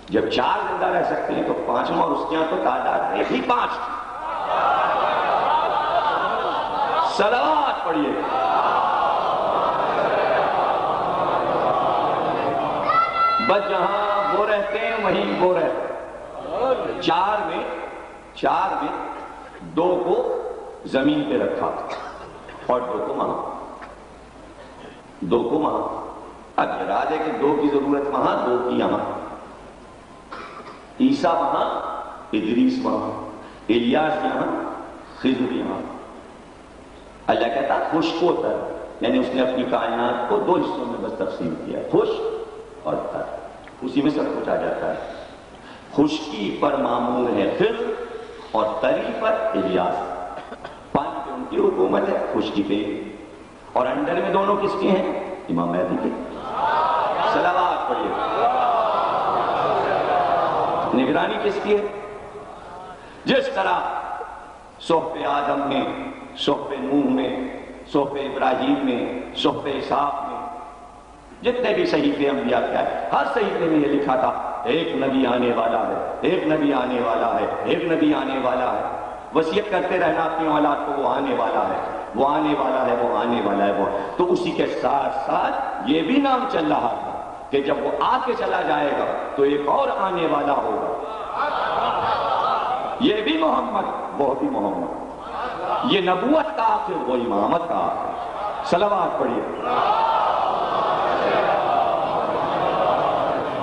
جب 4 زندہ رہ سکتے ہیں تو 5واں، اور اس کے یہاں تو تعداد ہے ہی 5۔ صلوات پڑھیے۔ بس جہاں وہ رہتے ہیں وہیں وہ رہتے ہیں۔ 4 میں 2 کو زمین پہ رکھا اور 2 کو وہاں، 2 کو وہاں۔ اب یہ راز ہے کہ 2 کی ضرورت وہاں، 2 کی یہاں، عیسیٰ وہاں، ادریس وہاں، الیاس یہاں، خضر یہاں۔ اللہ کہتا خشک و تر، یعنی اس نے اپنی کائنات کو 2 حصوں میں بس تقسیم کیا ہے، خشک اور تر، اسی میں سب کچھ آ جاتا ہے۔ خشکی پر معمور ہے خضر اور تری پر الیاس۔ پانی پہ ان کی حکومت ہے، خشکی پہ، اور انڈر میں دونوں کس کے ہیں؟ امام مہدی کے۔ صلوات پڑھیے۔ نگرانی کس کی ہے؟ جس طرح صحف آدم میں، صحف نوح میں، صحف ابراہیم میں، صحف اسحاق میں، جتنے بھی صحیفے انبیاء کے آئے، ہر صحیفے میں یہ لکھا تھا ایک نبی آنے والا ہے، ایک نبی آنے والا ہے، ایک نبی آنے والا ہے۔ وصیت کرتے رہنا اپنی اولاد کو وہ آنے والا ہے، وہ آنے والا ہے، وہ آنے والا ہے، وہ۔ تو اسی کے ساتھ ساتھ یہ بھی نام چل رہا تھا کہ جب وہ آ کے چلا جائے گا تو ایک اور آنے والا ہوگا، یہ بھی محمد، وہ بھی محمد۔ یہ نبوت کا آخر، وہ امامت کا آخر۔ صلوات پڑھیے۔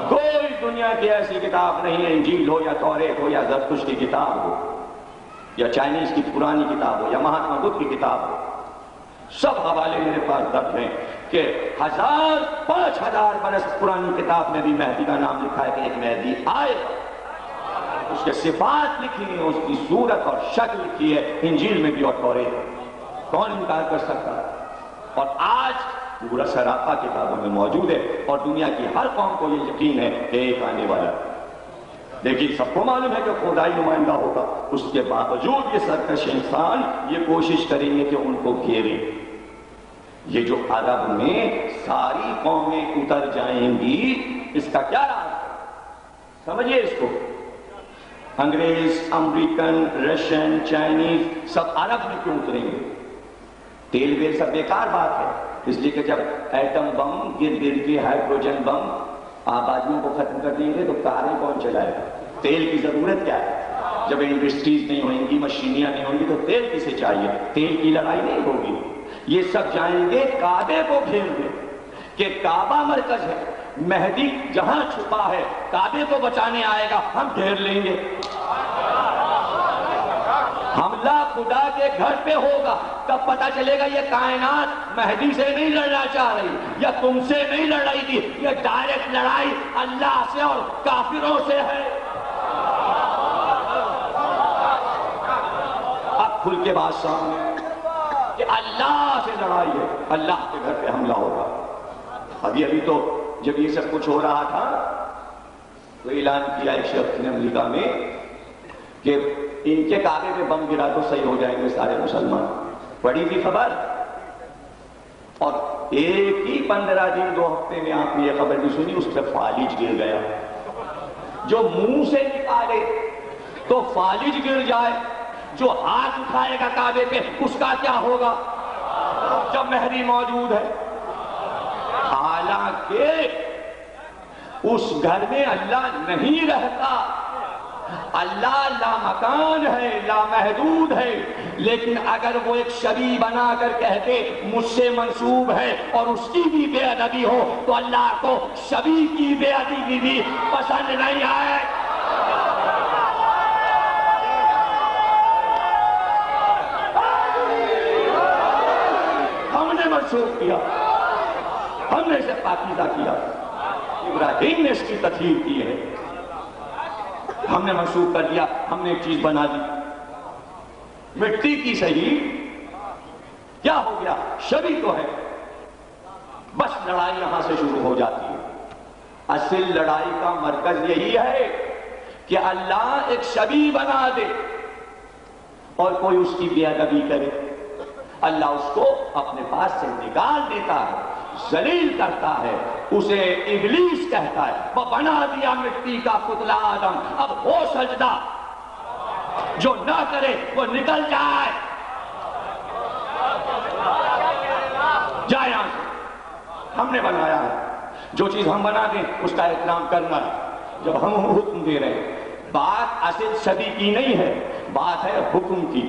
کوئی دنیا کی ایسی کتاب نہیں ہے، انجیل ہو یا توریت ہو یا زرتشت کی کتاب ہو یا چائنیز کی پرانی کتاب ہو یا مہاتما بدھ کی کتاب ہو، سب حوالے میرے پاس درج ہیں کہ 1000-5000 برس پرانی کتاب میں بھی مہدی کا نام لکھا ہے کہ ایک مہدی آئے گا، اس کے صفات لکھی ہیں، اس کی صورت اور شکل لکھی ہے انجیل میں بھی اور توریت میں۔ کون انکار کر سکتا ہے؟ اور آج پورا سراپا کتابوں میں موجود ہے، اور دنیا کی ہر قوم کو یہ یقین ہے کہ ایک آنے والا ہے۔ لیکن سب کو معلوم ہے کہ خدائی نمائندہ ہوگا، اس کے باوجود یہ سرکش انسان یہ کوشش کریں گے کہ ان کو گھیریں۔ یہ جو عرب میں ساری قومیں اتر جائیں گی، اس کا کیا راز ہے؟ سمجھیے اس کو۔ انگریز، امریکن، رشین، چائنیز سب عرب میں کیوں اتریں گے؟ تیل ویل سب بیکار بات ہے، اس لیے کہ جب ایٹم بم گر کے ہائیڈروجن بم آبادیوں کو ختم کر دیں گے تو کاریں کون چلائے گا؟ تیل کی ضرورت کیا ہے؟ جب انڈسٹریز نہیں ہوئیں گی، مشینیاں نہیں ہوں گی تو تیل کسے چاہیے؟ تیل کی لڑائی نہیں ہوگی۔ یہ سب جائیں گے کعبے کو گھیر دیں کہ کعبہ مرکز ہے، مہدی جہاں چھپا ہے کعبے کو بچانے آئے گا، ہم گھیر لیں گے۔ حملہ خدا کے گھر پہ ہوگا، تب پتہ چلے گا یہ کائنات مہدی سے نہیں لڑنا چاہ رہی یا تم سے نہیں لڑ رہی تھی، یہ ڈائریکٹ لڑائی اللہ سے اور کافروں سے ہے۔ اب کھل کے بات سامنے کہ اللہ سے لڑائی ہے، اللہ کے گھر پہ حملہ ہوگا۔ ابھی تو جب یہ سب کچھ ہو رہا تھا تو اعلان کیا ایک شخص نے امریکہ میں کہ ان کے کعبے پہ بم گرا تو صحیح ہو جائیں گے سارے مسلمان۔ بڑی تھی خبر، اور ایک ہی 15 دن 2 ہفتے میں آپ نے یہ خبر بھی سنی، اس پہ فالج گر گیا۔ جو منہ سے نکالے تو فالج گر جائے، جو ہاتھ اٹھائے گا کعبے پہ اس کا کیا ہوگا جب مہدی موجود ہے؟ حالانکہ اس گھر میں اللہ نہیں رہتا، اللہ لامکان ہے، لامحدود ہے، لیکن اگر وہ ایک شبیہ بنا کر کہتے مجھ سے منسوب ہے اور اس کی بھی بے ادبی ہو تو اللہ کو شبیہ کی بے ادبی بھی پسند نہیں آئے۔ ہم نے منسوب کیا، ہم نے اسے پاکیزہ کیا، ابراہیم نے اس کی تطہیر کی ہے، ہم نے منسوخ کر دیا، ہم نے ایک چیز بنا دی مٹی کی صحیح، کیا ہو گیا؟ شبیہ تو ہے، بس لڑائی یہاں سے شروع ہو جاتی ہے۔ اصل لڑائی کا مرکز یہی ہے کہ اللہ ایک شبیہ بنا دے اور کوئی اس کی بے ادبی کرے، اللہ اس کو اپنے پاس سے نکال دیتا ہے، ذلیل کرتا ہے، اسے ابلیس کہتا ہے۔ وہ بنا دیا مٹی کا پتلا آدم، اب ہو سجدہ، جو نہ کرے وہ نکل جائے، جائے یہاں سے۔ ہم نے بنایا ہے، جو چیز ہم بنا دیں اس کا احترام کرنا ہے۔ جب ہم حکم دے رہے ہیں، بات اصل شبیہ کی نہیں ہے، بات ہے حکم کی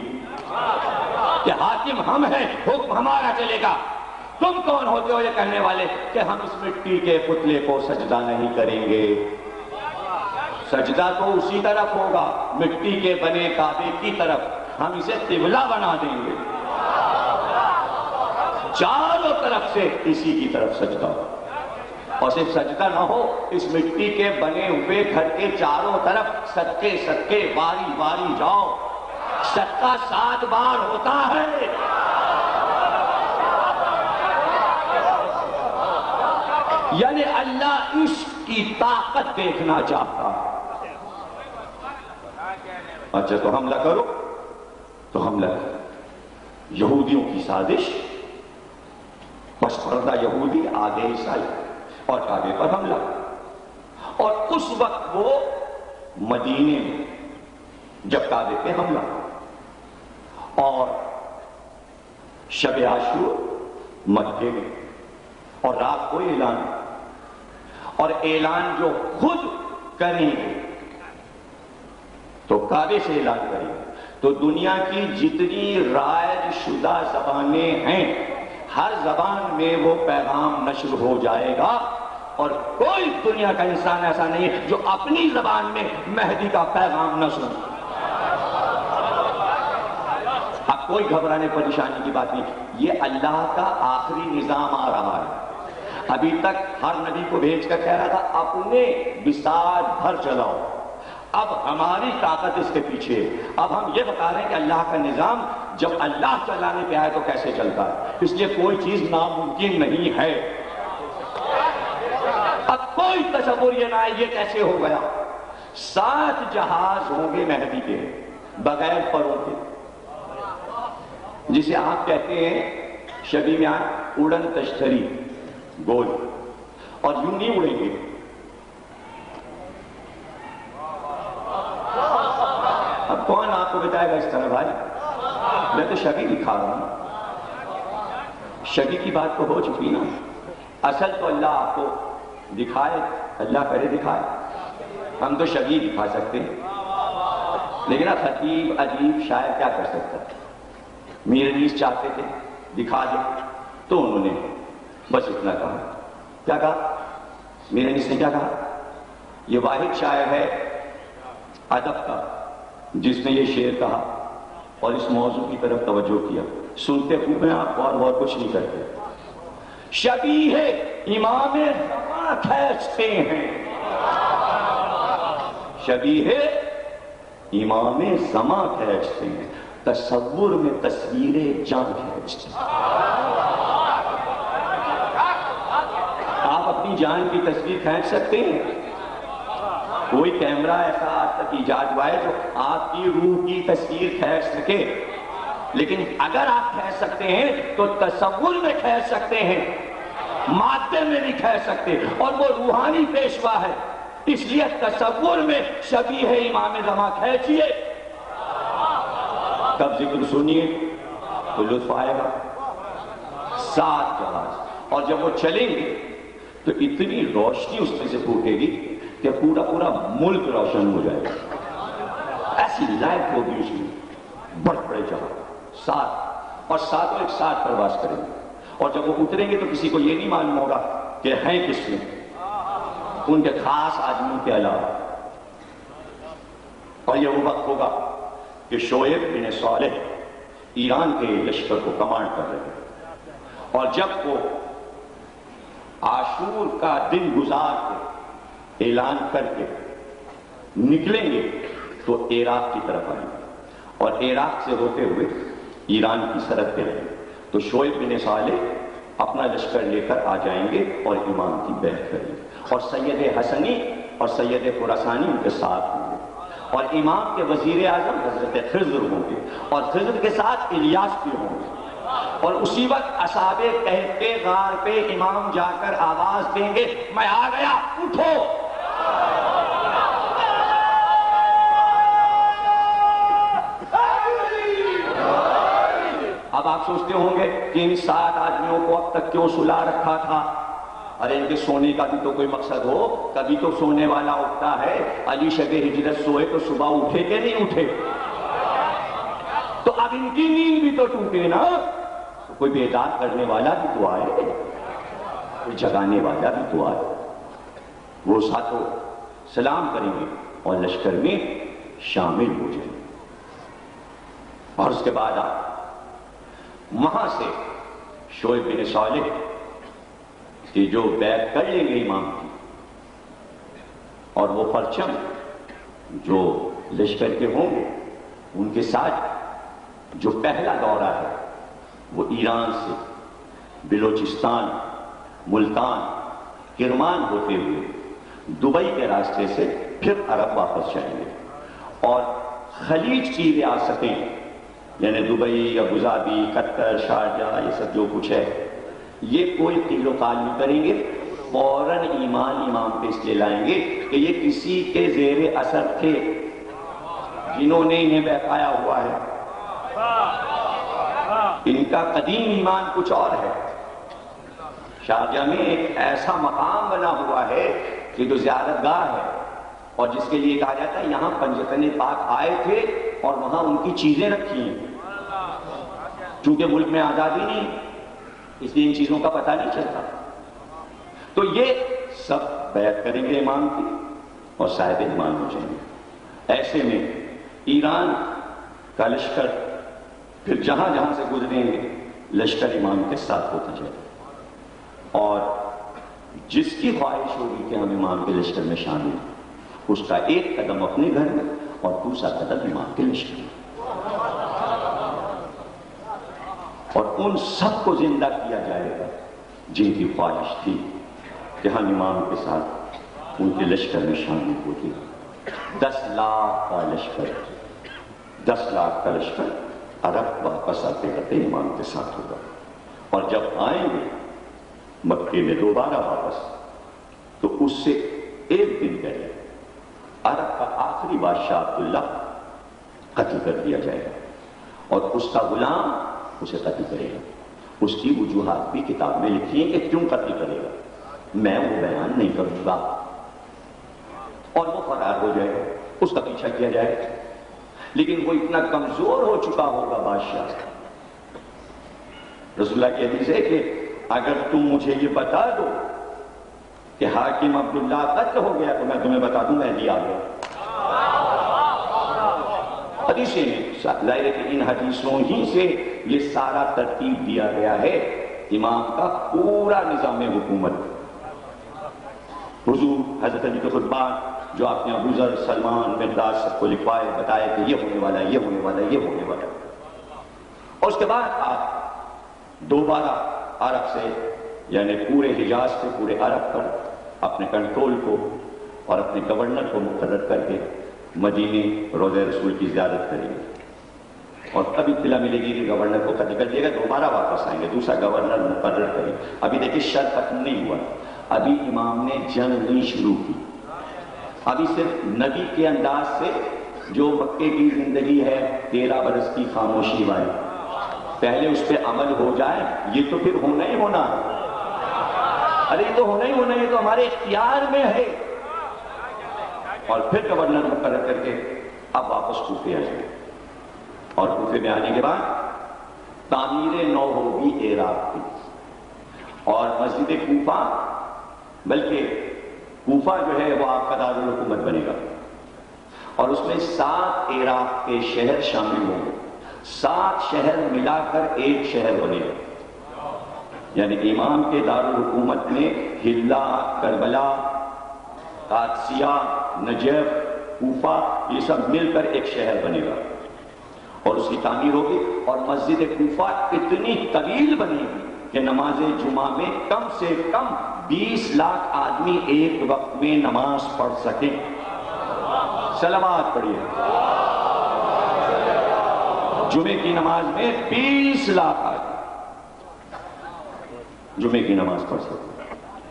کہ حاکم ہم ہیں، حکم ہمارا چلے گا۔ تم کون ہوتے ہو یہ کہنے والے کہ ہم اس مٹی کے پتلے کو سجدہ نہیں کریں گے؟ سجدہ تو اسی طرف ہوگا، مٹی کے بنے کعبے کی طرف، ہم اسے قبلہ بنا دیں گے، چاروں طرف سے اسی کی طرف سجدہ، اور صرف سجدہ نہ ہو، اس مٹی کے بنے ہوئے گھر کے چاروں طرف صدقے صدقے باری باری جاؤ۔ صدقہ 7 بار ہوتا ہے، یعنی اللہ عشق کی طاقت دیکھنا چاہتا۔ اچھا تو حملہ کرو، تو حملہ کرو۔ یہودیوں کی سازش، بس پردہ یہودی آگے عیسائی اور کعبے پر حملہ، اور اس وقت وہ مدینے میں جب کعبے پہ حملہ اور شب عاشور مکے میں، اور رات کو اعلان، اور اعلان جو خود کریں گے تو کعبے سے اعلان کریں گے، تو دنیا کی جتنی رائج شدہ زبانیں ہیں ہر زبان میں وہ پیغام نشر ہو جائے گا، اور کوئی دنیا کا انسان ایسا نہیں ہے جو اپنی زبان میں مہدی کا پیغام نہ سنے۔ اب کوئی گھبرانے پریشانی کی بات نہیں، یہ اللہ کا آخری نظام آ رہا ہے۔ ابھی تک ہر نبی کو بھیج کر کہہ رہا تھا اپنے بساط بھر چلاؤ، اب ہماری طاقت اس کے پیچھے، اب ہم یہ بتا رہے ہیں کہ اللہ کا نظام جب اللہ چلانے پہ آئے تو کیسے چلتا ہے، اس لیے کوئی چیز ناممکن نہیں ہے۔ اب کوئی تصور یہ نہ ہے یہ کیسے ہو گیا۔ 7 جہاز ہوں گے مہدی کے بغیر پروں کے، جسے آپ کہتے ہیں شبیہ میں اڑن تشتری، گول، اور یوں نہیں اڑیں گے، اب کون آپ کو بتائے گا اس طرح؟ بھائی میں تو شبیہ دکھا رہا ہوں، شبی کی بات تو ہو چکی نا. اصل تو اللہ آپ کو دکھائے، اللہ کرے دکھائے. ہم تو شبی دکھا سکتے ہیں، لیکن خطیب ادیب شاعر کیا کر سکتا ہے؟ میر انیس چاہتے تھے دکھا دیں تو انہوں نے بس اتنا کہا. کیا کہا میر انیس نے؟ کیا کہا؟ یہ واحد شاعر ہے ادب کا جس نے یہ شعر کہا اور اس موضوع کی طرف توجہ کیا. سنتے خوب ہیں آپ اور کچھ نہیں کرتے. شبیہ امام زمان کھینچتے ہیں، شبیہ امام زمان کھینچتے ہیں، تصور میں تصویر جان کھینچتے ہیں. آپ اپنی جان کی تصویر کھینچ سکتے ہیں؟ کوئی کیمرہ ایسا آج تک ایجاد ہوا ہے جو آپ کی روح کی تصویر کھینچ سکے؟ لیکن اگر آپ کھینچ سکتے ہیں تو تصور میں کھینچ سکتے ہیں، مادے میں نہیں کھینچ سکتے. اور وہ روحانی پیشوا ہے، اس لیے تصور میں شبیہ امام زمان کھینچیے. تب ذکر سنیے تو لطف آئے گا. 7 جہاز، اور جب وہ چلیں گے تو اتنی روشنی اس میں سے پھوٹے گی کہ پورا پورا ملک روشن ہو جائے گا. ایسی لائٹ ہوگی اس میں. بڑے بڑے جہاز 7، اور 7 ایک ساتھ پرواز کریں گے. اور جب وہ اتریں گے تو کسی کو یہ نہیں معلوم ہوگا کہ ہیں کس میں، ان کے خاص آدمیوں کے علاوہ. اور یہ وہ وقت ہوگا کہ شعیب بن صالح ایران کے لشکر کو کمانڈ کر رہے ہیں. اور جب وہ عاشور کا دن گزار کے اعلان کر کے نکلیں گے تو عراق کی طرف آئیں گے، اور عراق سے ہوتے ہوئے ایران کی سرحد پہ رہیں گے. تو شعیب بن صالح اپنا لشکر لے کر آ جائیں گے اور امام کی بیعت کریں گے. اور سید حسنی اور سید خراسانی ان کے ساتھ ہوں گے. اور امام کے وزیر اعظم حضرت خضر ہوں گے، اور خضر کے ساتھ الیاس بھی ہوں گے. اور اسی وقت اصحاب کہف کے غار پہ امام جا کر آواز دیں گے، میں آ گیا، اٹھو. اب آپ سوچتے ہوں گے کہ ان 7 آدمیوں کو اب تک کیوں سلا رکھا تھا؟ ارے ان کے سونے کا بھی تو کوئی مقصد ہو. کبھی تو سونے والا اٹھتا ہے. علی شب ہجرت سوئے تو صبح اٹھے کہ نہیں اٹھے؟ تو اب ان کی نیند بھی تو ٹوٹے نا. تو کوئی بیدار کرنے والا بھی تو آئے، کوئی جگانے والا بھی تو آئے. وہ ساتھوں سلام کریں گے اور لشکر میں شامل ہو جائیں گے. اور اس کے بعد آپ وہاں سے شعیب بن صالح کی جو بیعت کر لیں گے امام کی، اور وہ پرچم جو لشکر کے ہوں گے ان کے ساتھ جو پہلا دورہ ہے وہ ایران سے بلوچستان، ملتان، کرمان ہوتے ہوئے دبئی کے راستے سے پھر عرب واپس جائیں گے. اور خلیج کی ریاستیں یعنی دبئی، ابوظہبی، قطر، شارجہ، یہ سب جو کچھ ہے، یہ کوئی قیل و قال نہیں کریں گے. فوراً ایمان امام پہ اس لیے لائیں گے کہ یہ کسی کے زیر اثر تھے جنہوں نے انہیں بہکایا ہوا ہے. ان کا قدیم ایمان کچھ اور ہے. شارجہ میں ایک ایسا مقام بنا ہوا ہے کہ جو زیارت گاہ ہے، اور جس کے لیے کہا جاتا ہے یہاں پنجتن پاک آئے تھے اور وہاں ان کی چیزیں رکھی ہیں. چونکہ ملک میں آزادی نہیں، اس لیے ان چیزوں کا پتہ نہیں چلتا. تو یہ سب بیعت کریں گے امام کی اور صاحب ایمان ہو جائیں گے. ایسے میں ایران کا لشکر پھر جہاں جہاں سے گزریں گے لشکر امام کے ساتھ ہوتا جائے. اور جس کی خواہش ہوگی کہ ہم امام کے لشکر میں شامل ہیں، اس کا ایک قدم اپنے گھر میں اور دوسرا قدم امام کے لشکر میں. اور ان سب کو زندہ کیا جائے گا جن کی خواہش تھی کہ ہم امام کے ساتھ ان کے لشکر میں شامل ہوتے. 10 لاکھ کا لشکر، 10 لاکھ کا لشکر عرب واپس آتے آتے امام کے ساتھ ہوگا. اور جب آئیں گے مکے میں دوبارہ واپس، تو اس سے ایک دن پہلے عرب کا آخری بادشاہ عبداللہ قتل کر دیا جائے گا، اور اس کا غلام اسے قتل کرے گا. اس کی وجوہات بھی کتاب میں لکھی ہیں کہ کیوں قتل کرے گا، میں وہ بیان نہیں کروں گا، اور وہ فرار ہو جائے گا، اس کا پیچھا کیا جائے گا۔ لیکن وہ اتنا کمزور ہو چکا ہوگا بادشاہ، رسول اللہ کی حدیث ہے کہ اگر تم مجھے یہ بتا دو کہ حاکم عبداللہ قتل ہو گیا تو میں تمہیں بتا دوں مہدی آ گیا۔ حدیثیں ظاہر ہے کہ ان حدیثوں ہی سے یہ سارا ترتیب دیا گیا ہے امام کا پورا نظام حکومت۔ حضور حضرت علی کے خطبات جو آپ نے ابو ذر، سلمان، مقداد سب کو لکھوائے، بتائے کہ یہ ہونے والا ہے، یہ ہونے والا ہے، یہ ہونے والا ہے، اور اس کے بعد آپ دوبارہ عرب سے یعنی پورے حجاز سے پورے عرب پر اپنے کنٹرول کو اور اپنے گورنر کو مقرر کر کے مدینے روضہ رسول کی زیارت کریں گے، اور اب اطلاع ملے گی کہ گورنر کو قتل کر دیا گا، دوبارہ واپس آئیں گے، دوسرا گورنر مقرر کریں۔ ابھی دیکھیں شرط ختم نہیں ہوا، ابھی امام نے جنگ نہیں شروع کی، ابھی صرف نبی کے انداز سے جو مکے کی زندگی ہے 13 برس کی خاموشی والی، پہلے اس پہ عمل ہو جائے، یہ تو پھر ہونا ہی ہونا ہے، ارے یہ تو ہونا ہی ہونا ہے، یہ تو ہمارے اختیار میں ہے، اور پھر گورنر مقرر کر کے اب واپس کوفے آ جائے، اور کوفے میں آنے کے بعد تعمیر نو ہوگی عراق کی، اور مسجد کوفہ، بلکہ کوفہ جو ہے وہ آپ کا دارالحکومت بنے گا، اور اس میں 7 عراق کے شہر شامل ہوں گے، 7 شہر ملا کر ایک شہر بنے گا، یعنی امام کے دارالحکومت میں ہلا، کربلا، قادسیہ، نجف، کوفہ یہ سب مل کر ایک شہر بنے گا، اور اس کی تعمیر ہوگی، اور مسجد کوفہ اتنی طویل بنے گی کہ نماز جمعہ میں کم سے کم 20 لاکھ آدمی ایک وقت میں نماز پڑھ سکیں۔ سلامات پڑھیے، جمعے کی نماز میں 20 لاکھ آدمی جمعے کی نماز پڑھ سکتے۔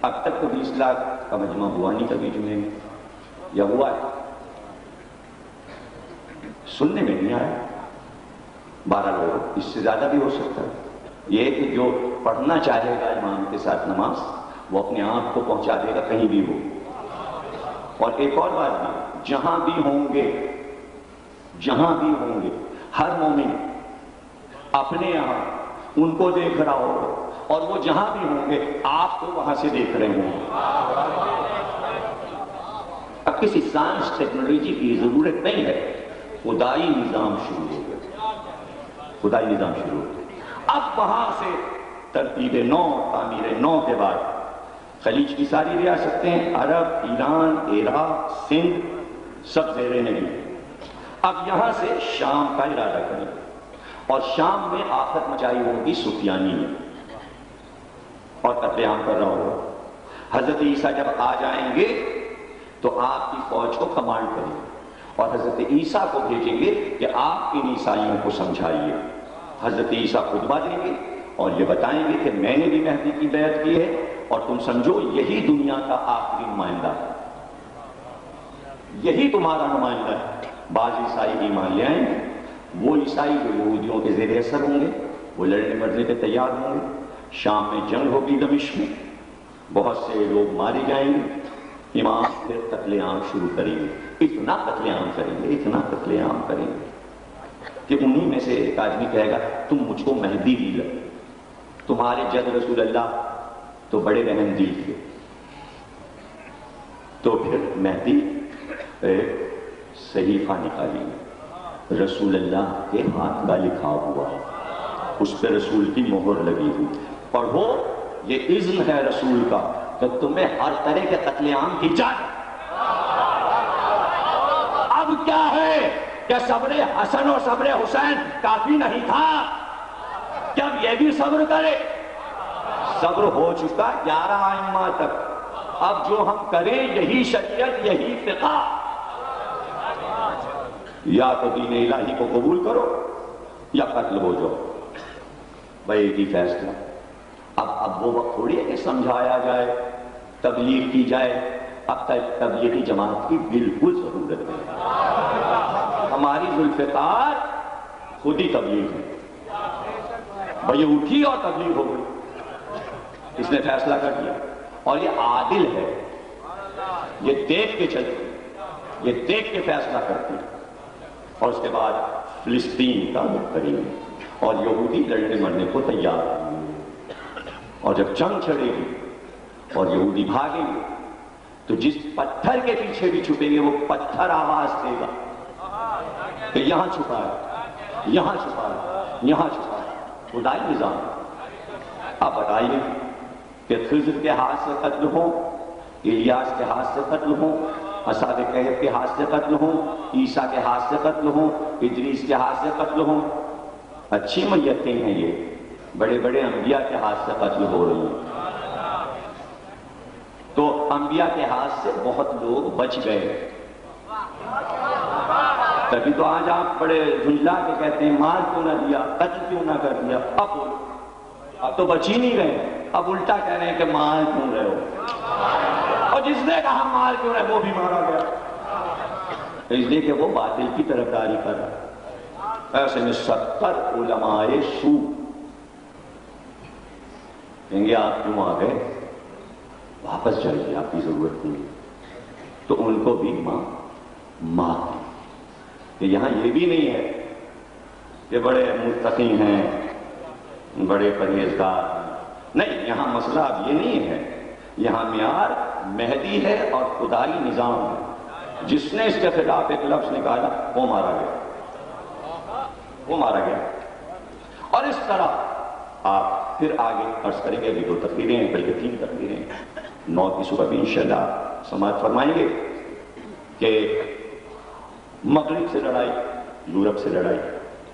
اب تک تو 20 لاکھ کا مجمع ہوا نہیں کبھی جمعے میں، یا ہوا ہے سننے میں نہیں آیا، 12 لوگ، اس سے زیادہ بھی ہو سکتا ہے۔ یہ ہے کہ جو پڑھنا چاہے گا امام کے ساتھ نماز وہ اپنے آپ کو پہنچا دے گا کہیں بھی ہو۔ اور ایک اور بات بھی، جہاں بھی ہوں گے ہر مومن اپنے یہاں ان کو دیکھ رہا ہوگا، اور وہ جہاں بھی ہوں گے آپ کو وہاں سے دیکھ رہے ہوں گے۔ اب کسی سائنس ٹیکنالوجی کی ضرورت نہیں ہے، خدائی نظام شروع ہو گیا، خدائی نظام شروع ہو گیا۔ اب وہاں سے ترتیب نو، تعمیر نو کے بعد خلیج کی ساری ریاستیں، عرب، ایران، عراق، سندھ، سب زیر نگی۔ اب یہاں سے شام کا ارادہ کریں، اور شام میں آفت مچائی ہوگی سفیانی نے، اور قتل عام کر رہا ہوگا۔ حضرت عیسیٰ جب آ جائیں گے تو آپ کی فوج کو کمانڈ کریں گے، اور حضرت عیسیٰ کو بھیجیں گے کہ آپ ان عیسائیوں کو سمجھائیے۔ حضرت عیسیٰ خطبہ دیں گے اور یہ بتائیں گے کہ میں نے بھی مہدی کی بیعت کی ہے، اور تم سمجھو یہی دنیا کا آخری نمائندہ ہے، یہی تمہارا نمائندہ ہے۔ بعض عیسائی ایمان لے آئیں گے، وہ عیسائی جو یہودیوں کے زیر اثر ہوں گے وہ لڑنے مرنے پہ تیار ہوں گے، شام میں جنگ ہوگی دمشق میں، بہت سے لوگ مارے جائیں گے، امام پھر قتل عام شروع کریں گے، اتنا قتل عام کریں گے، اتنا قتل عام کریں گے کہ انہی میں سے ایک آدمی کہے گا تم مجھ کو مہدی بھی لگے، تمہارے جد رسول اللہ تو بڑے رحم دل تھے۔ تو پھر مہدی صحیفہ نکالیں گے، رسول اللہ کے ہاتھ کا لکھا ہوا، اس پہ رسول کی مہر لگی ہوئی، پڑھو یہ اذن ہے رسول کا کہ تمہیں ہر طرح کے قتل عام کی اجازت۔ اب کیا ہے کہ صبر حسن اور صبر حسین کافی نہیں تھا، کہ اب یہ بھی صبر کرے؟ صبر ہو چکا 11 ائمہ تک، اب جو ہم کریں یہی شریعت، یہی فقہ، یا تو دین الہی کو قبول کرو یا قتل ہو جاؤ، بھائی ایک ہی فیصلہ۔ اب وہ وقت تھوڑی ہے کہ سمجھایا جائے، تبلیغ کی جائے، اب تک تبلیغی جماعت کی بالکل ضرورت ہے۔ ہماری ذوالفقار خود ہی تبلیغ ہے، بھئی یہ اٹھی اور تبلیغ ہو گئی، اس نے فیصلہ کر دیا، اور یہ عادل ہے، یہ دیکھ کے چلتی، یہ دیکھ کے فیصلہ کرتی، اور اس کے بعد فلسطین کا مقتدی اور یہودی لڑنے مرنے کو تیار ہیں، اور جب جنگ چھڑے گی اور یہودی بھاگیں گے تو جس پتھر کے پیچھے بھی چھپیں گے وہ پتھر آواز دے گا کہ یہاں چھپا ہے، یہاں چھپا ہے، یہاں چھپا ہے۔ خدائی نظام۔ آپ بتائیے کہ خضر کے ہاتھ سے قتل ہوں، الیاس کے ہاتھ سے قتل ہوں، اصحاب کہف کے ہاتھ سے قتل ہوں، عیسیٰ کے ہاتھ سے قتل ہوں، ادریس کے ہاتھ سے قتل ہوں، اچھی میتیں ہیں یہ، بڑے بڑے انبیاء کے ہاتھ سے قتل ہو رہی ہیں۔ تو انبیاء کے ہاتھ سے بہت لوگ بچ گئے، تبھی تو آج آپ بڑے جھنجلا کے کہتے ہیں مار کیوں نہ دیا، قتل کیوں نہ کر دیا۔ اب تو بچ ہی نہیں رہے، اب الٹا کہہ رہے ہیں کہ مار کیوں رہے ہو، اور جس نے کہا مار کیوں رہے وہ بھی مارا گیا، اس لیے کہ وہ باطل کی طرفداری کر رہا۔ ایسے میں 70 علماء سو کہیں گے آپ کیوں آ گئے، واپس جائیے، آپ کی ضرورت نہیں۔ تو ان کو بھی معاف کہ یہاں یہ بھی نہیں ہے کہ بڑے متقی ہیں، بڑے پرہیزگار ہیں، نہیں، یہاں مسئلہ اب یہ نہیں ہے، یہاں معیار مہدی ہے اور خدائی نظام ہے۔ جس نے اس کے خلاف ایک لفظ نکالا وہ مارا گیا، وہ مارا گیا۔ اور اس طرح آپ پھر آگے عرض کریں گے، ابھی 2 تقریریں ہیں بلکہ 3 تقریریں ہیں، 9 کی صبح بھی انشاءاللہ سماعت فرمائیں گے کہ مغرب سے لڑائی، یورپ سے لڑائی،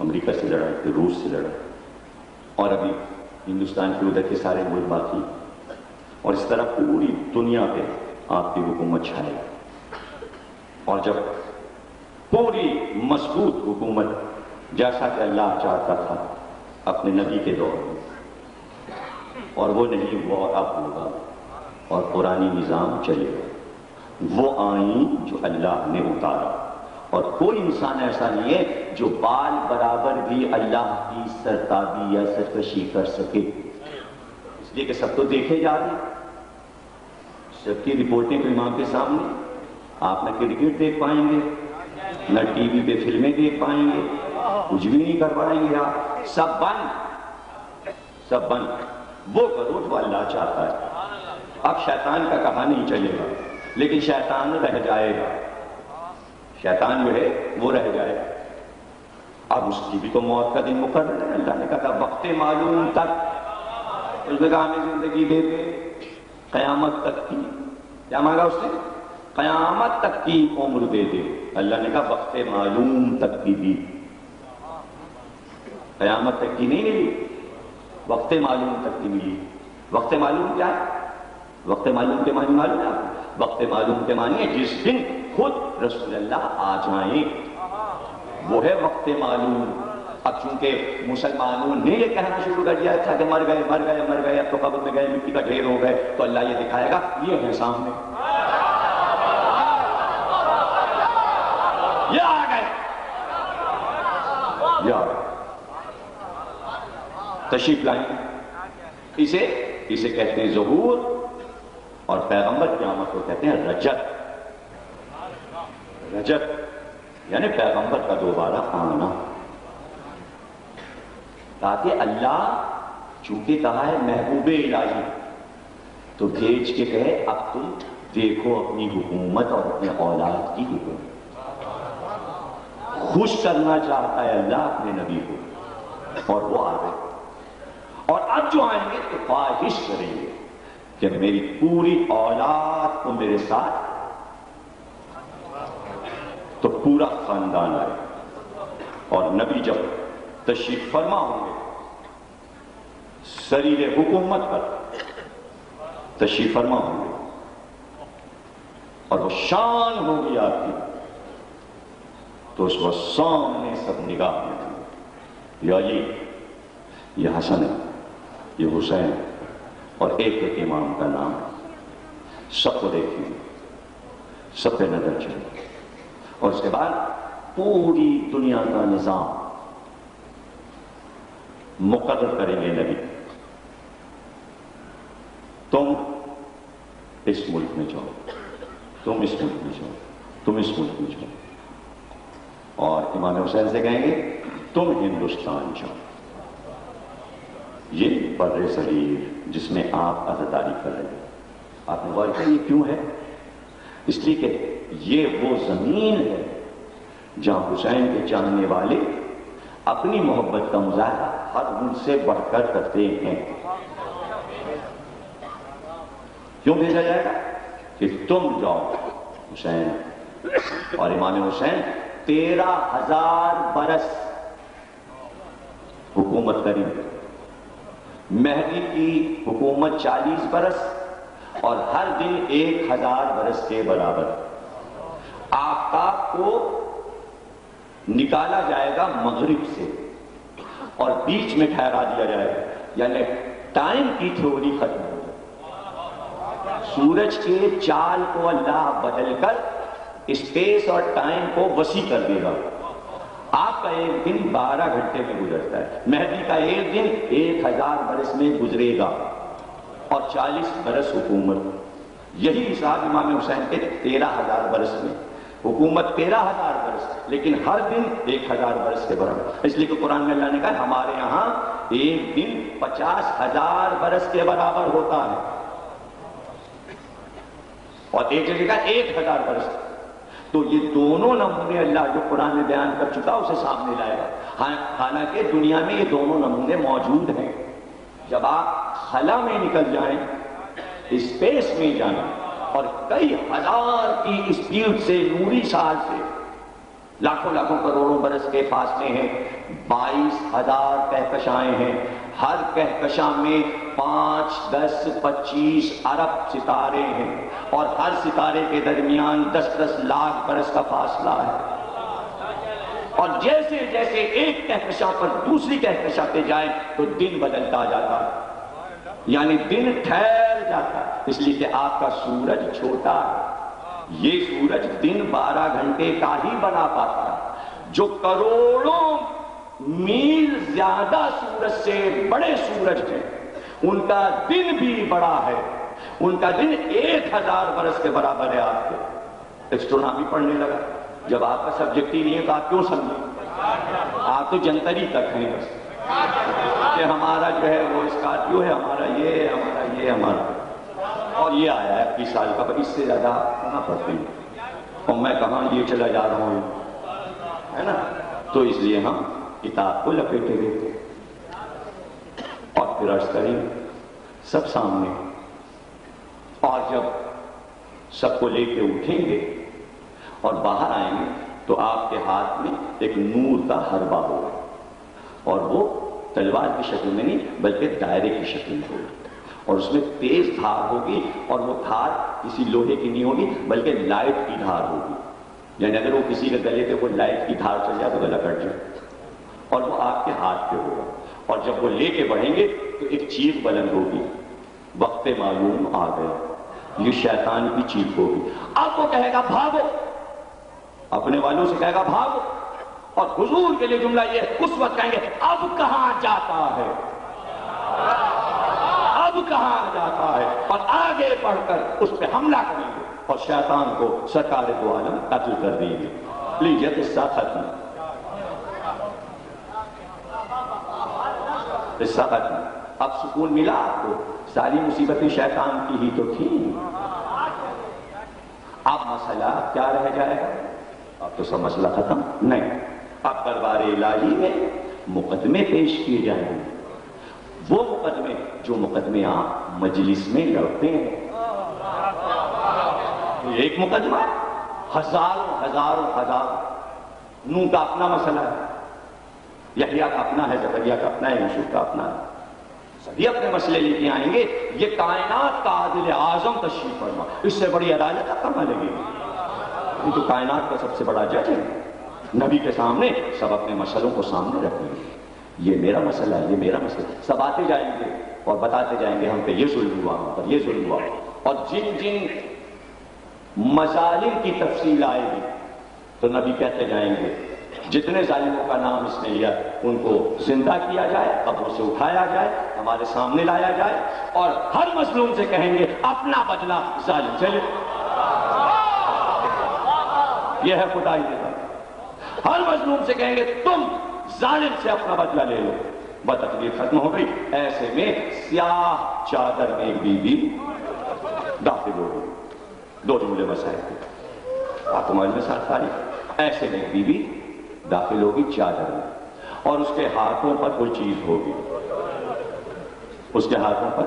امریکہ سے لڑائی، پھر روس سے لڑائی، اور ابھی ہندوستان کے ادھر کے سارے ملک باقی، اور اس طرح پوری دنیا پہ آپ کی حکومت چھائے گی۔ اور جب پوری مضبوط حکومت جیسا کہ اللہ چاہتا تھا اپنے نبی کے دور میں، اور وہ نہیں ہوا، اب ہوگا، اور قرآنی نظام چلے گا، وہ آئین جو اللہ نے اتارا، اور کوئی انسان ایسا نہیں ہے جو بال برابر بھی اللہ کی سرتابی یا سرکشی کر سکے، اس لیے کہ سب تو دیکھے جا رہے ہیں، سب کی رپورٹیں تو امام کے سامنے، آپ نہ کرکٹ دیکھ پائیں گے، نہ ٹی وی پہ فلمیں دیکھ پائیں گے، کچھ بھی نہیں کر پائیں گے، آپ سب بند، سب بند، وہ کرو جو اللہ چاہتا ہے۔ اب شیطان کا کہا نہیں چلے گا، لیکن شیطان رہ جائے گا، شیطان جو ہے وہ رہ جائے گا۔ اب اس کی بھی تو موت کا دن مقرر ہے، اللہ نے کہا تھا وقت معلوم تک، اس نے کہا ہمیں زندگی دے دے قیامت تک کی، کیا مانگا اس نے؟ قیامت تک کی عمر دے دے، اللہ نے کہا وقت معلوم تک کی دی، قیامت تک کی نہیں ملی، وقت معلوم تک کی ملی۔ وقت معلوم کیا ہے؟ وقت معلوم کے معنی معلوم ہے آپ کو؟ وقت معلوم کے معنی ہے جس دن خود رسول اللہ آ جائیں، وہ ہے وقت معلوم۔ اب چونکہ مسلمانوں نے یہ کہنا شروع کر دیا تھا کہ مر گئے مر گئے مر گئے، اب تو قبر میں گئے مٹی کا ڈھیر ہو گئے، تو اللہ یہ دکھائے گا یہ ہے سامنے، یہ آ گئے، یہ آ گئے، تشریف لائیں۔ اسے کہتے ہیں ظہور، اور پیغمبر قیامت کو کہتے ہیں رجت۔ رجت یعنی پیغمبر کا دوبارہ آنا، تاکہ اللہ چونکہ کہا ہے محبوب الہی، تو بھیج کے کہے اب تم دیکھو اپنی حکومت اور اپنے اولاد کی حکومت۔ خوش کرنا چاہتا ہے اللہ اپنے نبی کو، اور وہ آ گئے، اور اب جو آئیں گے تو خواہش کریں گے کہ میری پوری اولاد کو میرے ساتھ، تو پورا خاندان آئے، اور نبی جب تشریف فرما ہوں گے سریر حکومت پر تشریف فرما ہوں گے، اور وہ شان ہوگی آپ کی، تو اس وقت سامنے سب نگاہ میں یا یہ حسن ہے، یہ حسین، اور ایک ایک امام کا نام، سب کو دیکھیں، سب پہ نظر چلے، اور اس کے بعد پوری دنیا کا نظام مقرر کریں گے نبی، تم اس ملک میں جاؤ، تم اس ملک میں جاؤ، تم اس ملک میں جاؤ، اور امام حسین سے کہیں گے تم ہندوستان جاؤ، یہ بر صغیر جس میں آپ عزاداری کر رہے ہیں۔ آپ نے غور کیا یہ کیوں ہے؟ اس لیے کہ یہ وہ زمین ہے جہاں حسین کے چاہنے والے اپنی محبت کا مظاہرہ ہر ان سے بڑھ کر کرتے ہیں۔ کیوں بھیجا جائے گا؟ کہ تم جاؤ حسین، اور امام حسین 13,000 برس حکومت کریں، مہدی کی حکومت 40 برس اور ہر دن 1,000 برس کے برابر۔ آفتاب کو نکالا جائے گا مغرب سے اور بیچ میں ٹھہرا دیا جائے گا، یعنی ٹائم کی تھیوری ختم ہو جائے۔ سورج کے چال کو اللہ بدل کر اسپیس اور ٹائم کو وسیع کر دے گا۔ آپ کا ایک دن 12 گھنٹے میں گزرتا ہے، مہدی کا ایک دن 1,000 برس میں گزرے گا اور 40 برس حکومت۔ یہی حساب امام حسین کے 13,000 برس میں، حکومت 13,000 برس، لیکن ہر دن 1,000 برس کے برابر۔ اس لیے کہ قرآن میں اللہ نے کہا ہمارے یہاں ایک دن 50,000 برس کے برابر ہوتا ہے، اور ایک جگہ 1,000 برس۔ تو یہ دونوں نمونے اللہ جو قرآن میں بیان کر چکا اسے سامنے لائے گا۔ حالانکہ دنیا میں یہ دونوں نمونے موجود ہیں۔ جب آپ خلا میں نکل جائیں، اسپیس میں جائیں، اور کئی ہزار کی اسپیڈ سے، نوری سال سے، لاکھوں لاکھوں کروڑوں برس کے فاصلے ہیں، 22,000 کہکشائیں ہیں، ہر کہکشاں میں 5، 10، 25 ارب ستارے ہیں، اور ہر ستارے کے درمیان 10-10 لاکھ برس کا فاصلہ ہے۔ اور جیسے جیسے ایک کہکشاں پر دوسری کہکشاں پہ جائیں تو دن بدلتا جاتا ہے، یعنی دن ٹھہر جاتا ہے، اس لیے کہ آپ کا سورج چھوٹا ہے۔ یہ سورج دن 12 گھنٹے کا ہی بنا پاتا ہے۔ جو کروڑوں میل زیادہ سورج سے بڑے سورج ہیں، ان کا دن بھی بڑا ہے، ان کا دن 1,000 برس کے برابر ہے۔ آپ کو ایسٹرونامی پڑھنے لگا، جب آپ کا سبجیکٹ ہی نہیں ہے تو آپ کیوں سمجھیں؟ آپ تو جنتری تک ہیں بس، کہ ہمارا جو ہے وہ اسکارپیو ہے، ہمارا یہ ہے، ہمارا یہ، ہمارا، اور یہ آیا ہے 20 سال کا، اس سے زیادہ کہاں پڑھتے ہیں، اور میں کہاں یہ چلا جا رہا ہوں، ہے نا؟ تو اس لیے ہم کتاب کو لپیٹے دیتے اور پھر عرض کریں سب سامنے، اور جب سب کو لے کے اٹھیں گے اور باہر آئیں گے تو آپ کے ہاتھ میں ایک نور کا حربہ ہوگا، اور وہ تلوار کی شکل میں نہیں بلکہ دائرے کی شکل میں ہوگی، اور اس میں تیز دھار ہوگی، اور وہ دھار کسی لوہے کی نہیں ہوگی بلکہ لائٹ کی دھار ہوگی، یعنی اگر وہ کسی کے گلے پہ وہ لائٹ کی دھار چل جائے تو گلا کٹ جائے، اور وہ آپ کے ہاتھ پہ ہوگا، اور جب وہ لے کے بڑھیں گے تو ایک چیخ بلند ہوگی، وقت معلوم آ گیا، یہ شیطان کی چیخ ہوگی۔ آپ کو کہے گا بھاگو، اپنے والوں سے کہے گا بھاگو، اور حضور کے لیے جملہ یہ، اس وقت کہیں گے اب کہاں جاتا ہے، اب کہاں جاتا ہے، اور آگے بڑھ کر اس پہ حملہ کریں گے اور شیطان کو سرکار دو عالم قتل کر دیں گے۔ لیجیے قصہ ختم، قصہ ختم۔ اب سکون ملا آپ کو؟ ساری مصیبتیں شیطان کی ہی تو تھیں۔ اب مسئلہ کیا رہ جائے گا؟ اب تو سب مسئلہ ختم نہیں، اب دربار الہی میں مقدمے پیش کیے جائیں گے، وہ مقدمے جو مقدمے آپ مجلس میں لڑتے ہیں۔ ایک مقدمہ ہزاروں ہزاروں ہزاروں، نوح کا اپنا مسئلہ ہے، یحییٰ کا اپنا ہے، زکریا کا اپنا ہے، یوسف کا اپنا ہے، سبھی اپنے مسئلے لے کے آئیں گے۔ یہ کائنات کا عادل اعظم تشریف فرما، اس سے بڑی عدالت آپ کہاں لگے گی؟ یہ تو کائنات کا سب سے بڑا جج ہے، نبی کے سامنے سب اپنے مسئلوں کو سامنے رکھیں گے، یہ میرا مسئلہ ہے، یہ میرا مسئلہ ہے، سب آتے جائیں گے اور بتاتے جائیں گے ہم پہ یہ ظلم ہوا، ہم پر یہ ظلم ہوا، اور جن جن مظالم کی تفصیل آئے گی تو نبی کہتے جائیں گے جتنے ظالموں کا نام اس نے لیا ان کو زندہ کیا جائے، قبروں سے اٹھایا جائے، ہمارے سامنے لایا جائے، اور ہر مظلوم سے کہیں گے اپنا بدلہ ظالم سے لے۔ یہ ہے خدائی نظام۔ ہر مظلوم سے کہیں گے تم ظالم سے اپنا بدلہ لے لو۔ بدتقدیر ختم ہو گئی۔ ایسے میں سیاہ چادر میں ایک بی بی داخل ہو گئی۔ دو جملے مسائل تھے، آپ کو معلوم ہے ساتھ تاریخ۔ ایسے میں ایک بی بی داخل ہوگی چادر میں، اور اس کے ہاتھوں پر کوئی چیز ہوگی، اس کے ہاتھوں پر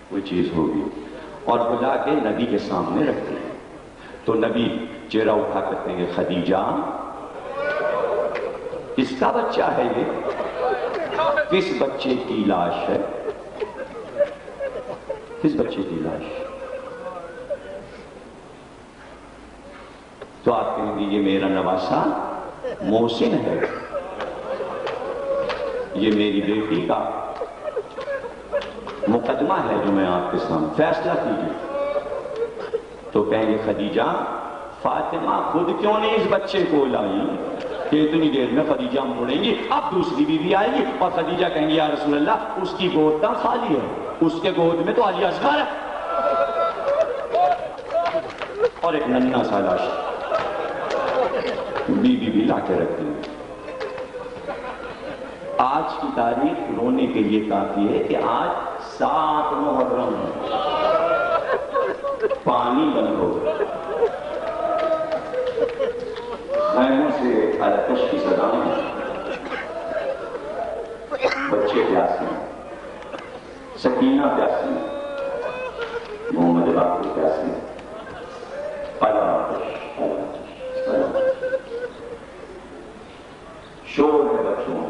کوئی چیز ہوگی، اور بلا کے نبی کے سامنے رکھتے ہیں۔ تو نبی چہرہ اٹھا کر کہیں گے خدیجہ کس کا بچہ ہے یہ؟ کس بچے کی لاش ہے؟ کس بچے کی لاش؟ تو آپ کہیں گے یہ میرا نواسا محسن ہے، یہ میری بیٹی کا مقدمہ ہے جو میں آپ کے سامنے، فیصلہ کیجیے۔ تو کہیں گے خدیجہ فاطمہ خود کیوں نہیں اس بچے کو لائی کہ اتنی دیر میں خدیجہ مڑیں گی، اب دوسری بیوی آئے گی اور خدیجہ کہیں گی یا رسول اللہ اس کی گود تو خالی ہے، اس کے گود میں تو علی اصغر ہے اور ایک ننھا سا لاش بیوی بھی لا کے رکھتی ہے۔ آج کی تاریخ رونے کے لیے کافی ہے کہ آج 7 محرم پانی بند ہو گیا، خیموں سے آتش کی صدایں، بچے پیاسے، سکینہ پیاسی، محمد باقر پیاسے، شور ہے بچوں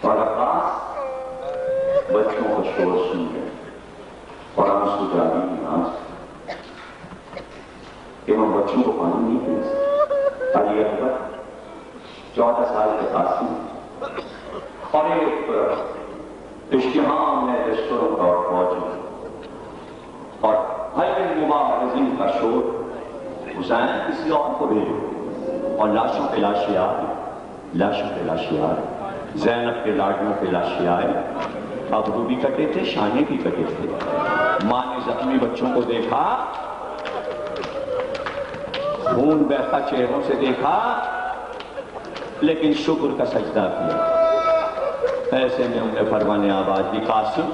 اور عباس بچوں کا شور سن گئے اور ہم اس کو جاری نماز کہ ہم بچوں کو پانی نہیں پی سکتے۔ علی اکبر 14 سال کے قاسم اور ایک اشتہام ہے لشکروں کا اور فوج اور ہر مبارزین کا شور، حسین کسی اور کو بھیجو، اور لاشوں پہ لاشیں آئے، لاشوں پہ لاشیں آئے، زینب کے لاڈلوں پہ لاشیں آئے، ابرو بھی کٹے تھے، شانے بھی کٹے تھے۔ ماں نے زخمی بچوں کو دیکھا، خون بہتا چہروں سے دیکھا، لیکن شکر کا سجدہ کیا۔ ایسے میں انہیں فرمانے آواز دی قاسم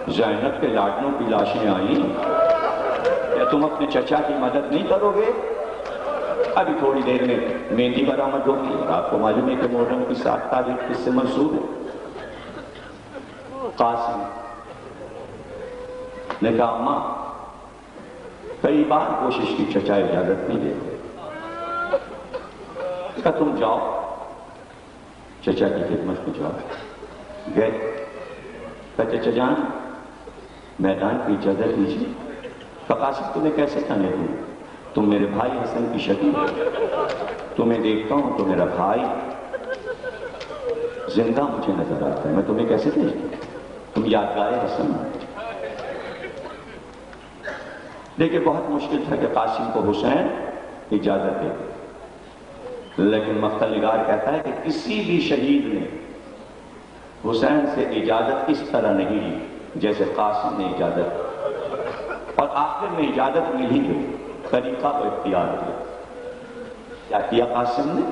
زینب کے لاڈلوں کی لاشیں آئیں، کیا تم اپنے چچا کی مدد نہیں کرو گے؟ ابھی تھوڑی دیر میں مہندی برآمد ہوگی، آپ کو معلوم ہے کہ محرم کی 7 تاریخ کس سے منسوب ہے۔ قاسم نے کہا اماں کئی بار کوشش کی، چچا اجازت نہیں دیتے، کہا تم جاؤ چچا کی خدمت میں جاؤ۔ گئے، کہا چچا جان میدان کی اجازت دیجیے۔ قاسم تمہیں کیسے جانے دوں؟ تم میرے بھائی حسن کی شکل ہے، تمہیں دیکھتا ہوں تو میرا بھائی زندہ مجھے نظر آتا ہے، میں تمہیں کیسے دیکھتا ہوں؟ تم یادگار حسن ہو۔ دیکھیں بہت مشکل تھا کہ قاسم کو حسین اجازت دے، لیکن مقتل نگار کہتا ہے کہ کسی بھی شہید نے حسین سے اجازت اس طرح نہیں لی جیسے قاسم نے اجازت، اور آخر میں اجازت مل ہی گئی، طریقہ کو اختیار کیا۔ کیا کیا قاسم نے؟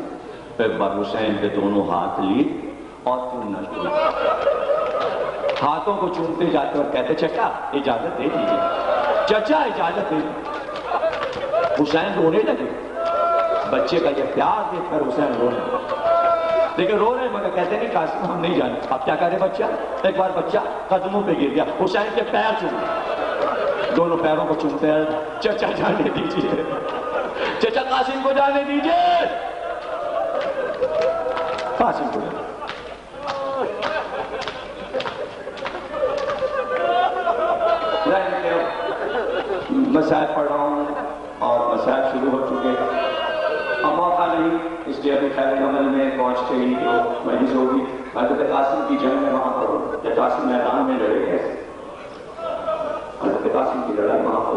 ایک بار حسین کے دونوں ہاتھ لیے اور چومنا شروع کیا۔ ہاتھوں کو چومتے جاتے اور کہتے چچا اجازت دے دیجیے، چچا اجازت دے دیجیے۔ حسین رونے لگے، بچے کا یہ پیار دیکھ کر حسین رونے، لیکن رو رہے مگر کہتے نہیں قاسم ہم نہیں جانے۔ اب کیا کرے بچہ؟ ایک بار بچہ قدموں پہ گر گیا، حسین کے پیر چومے، دونوں پیروں کو چومتے ہیں، چچا جانے دیجیے، چچا قاسم کو جانے دیجیے، قاسم کو جانے۔ مسائل پڑھ رہا ہوں اور مسائل شروع ہو چکے، اب موقع نہیں، اس لیے ابھی خیر عمل میں پہنچتے ہی جو مجلس ہوگی حضرت قاسم کی جنگ میں وہاں پر کہ قاسم میدان میں لڑے کیسے، حضرت قاسم کی لڑائی وہاں پر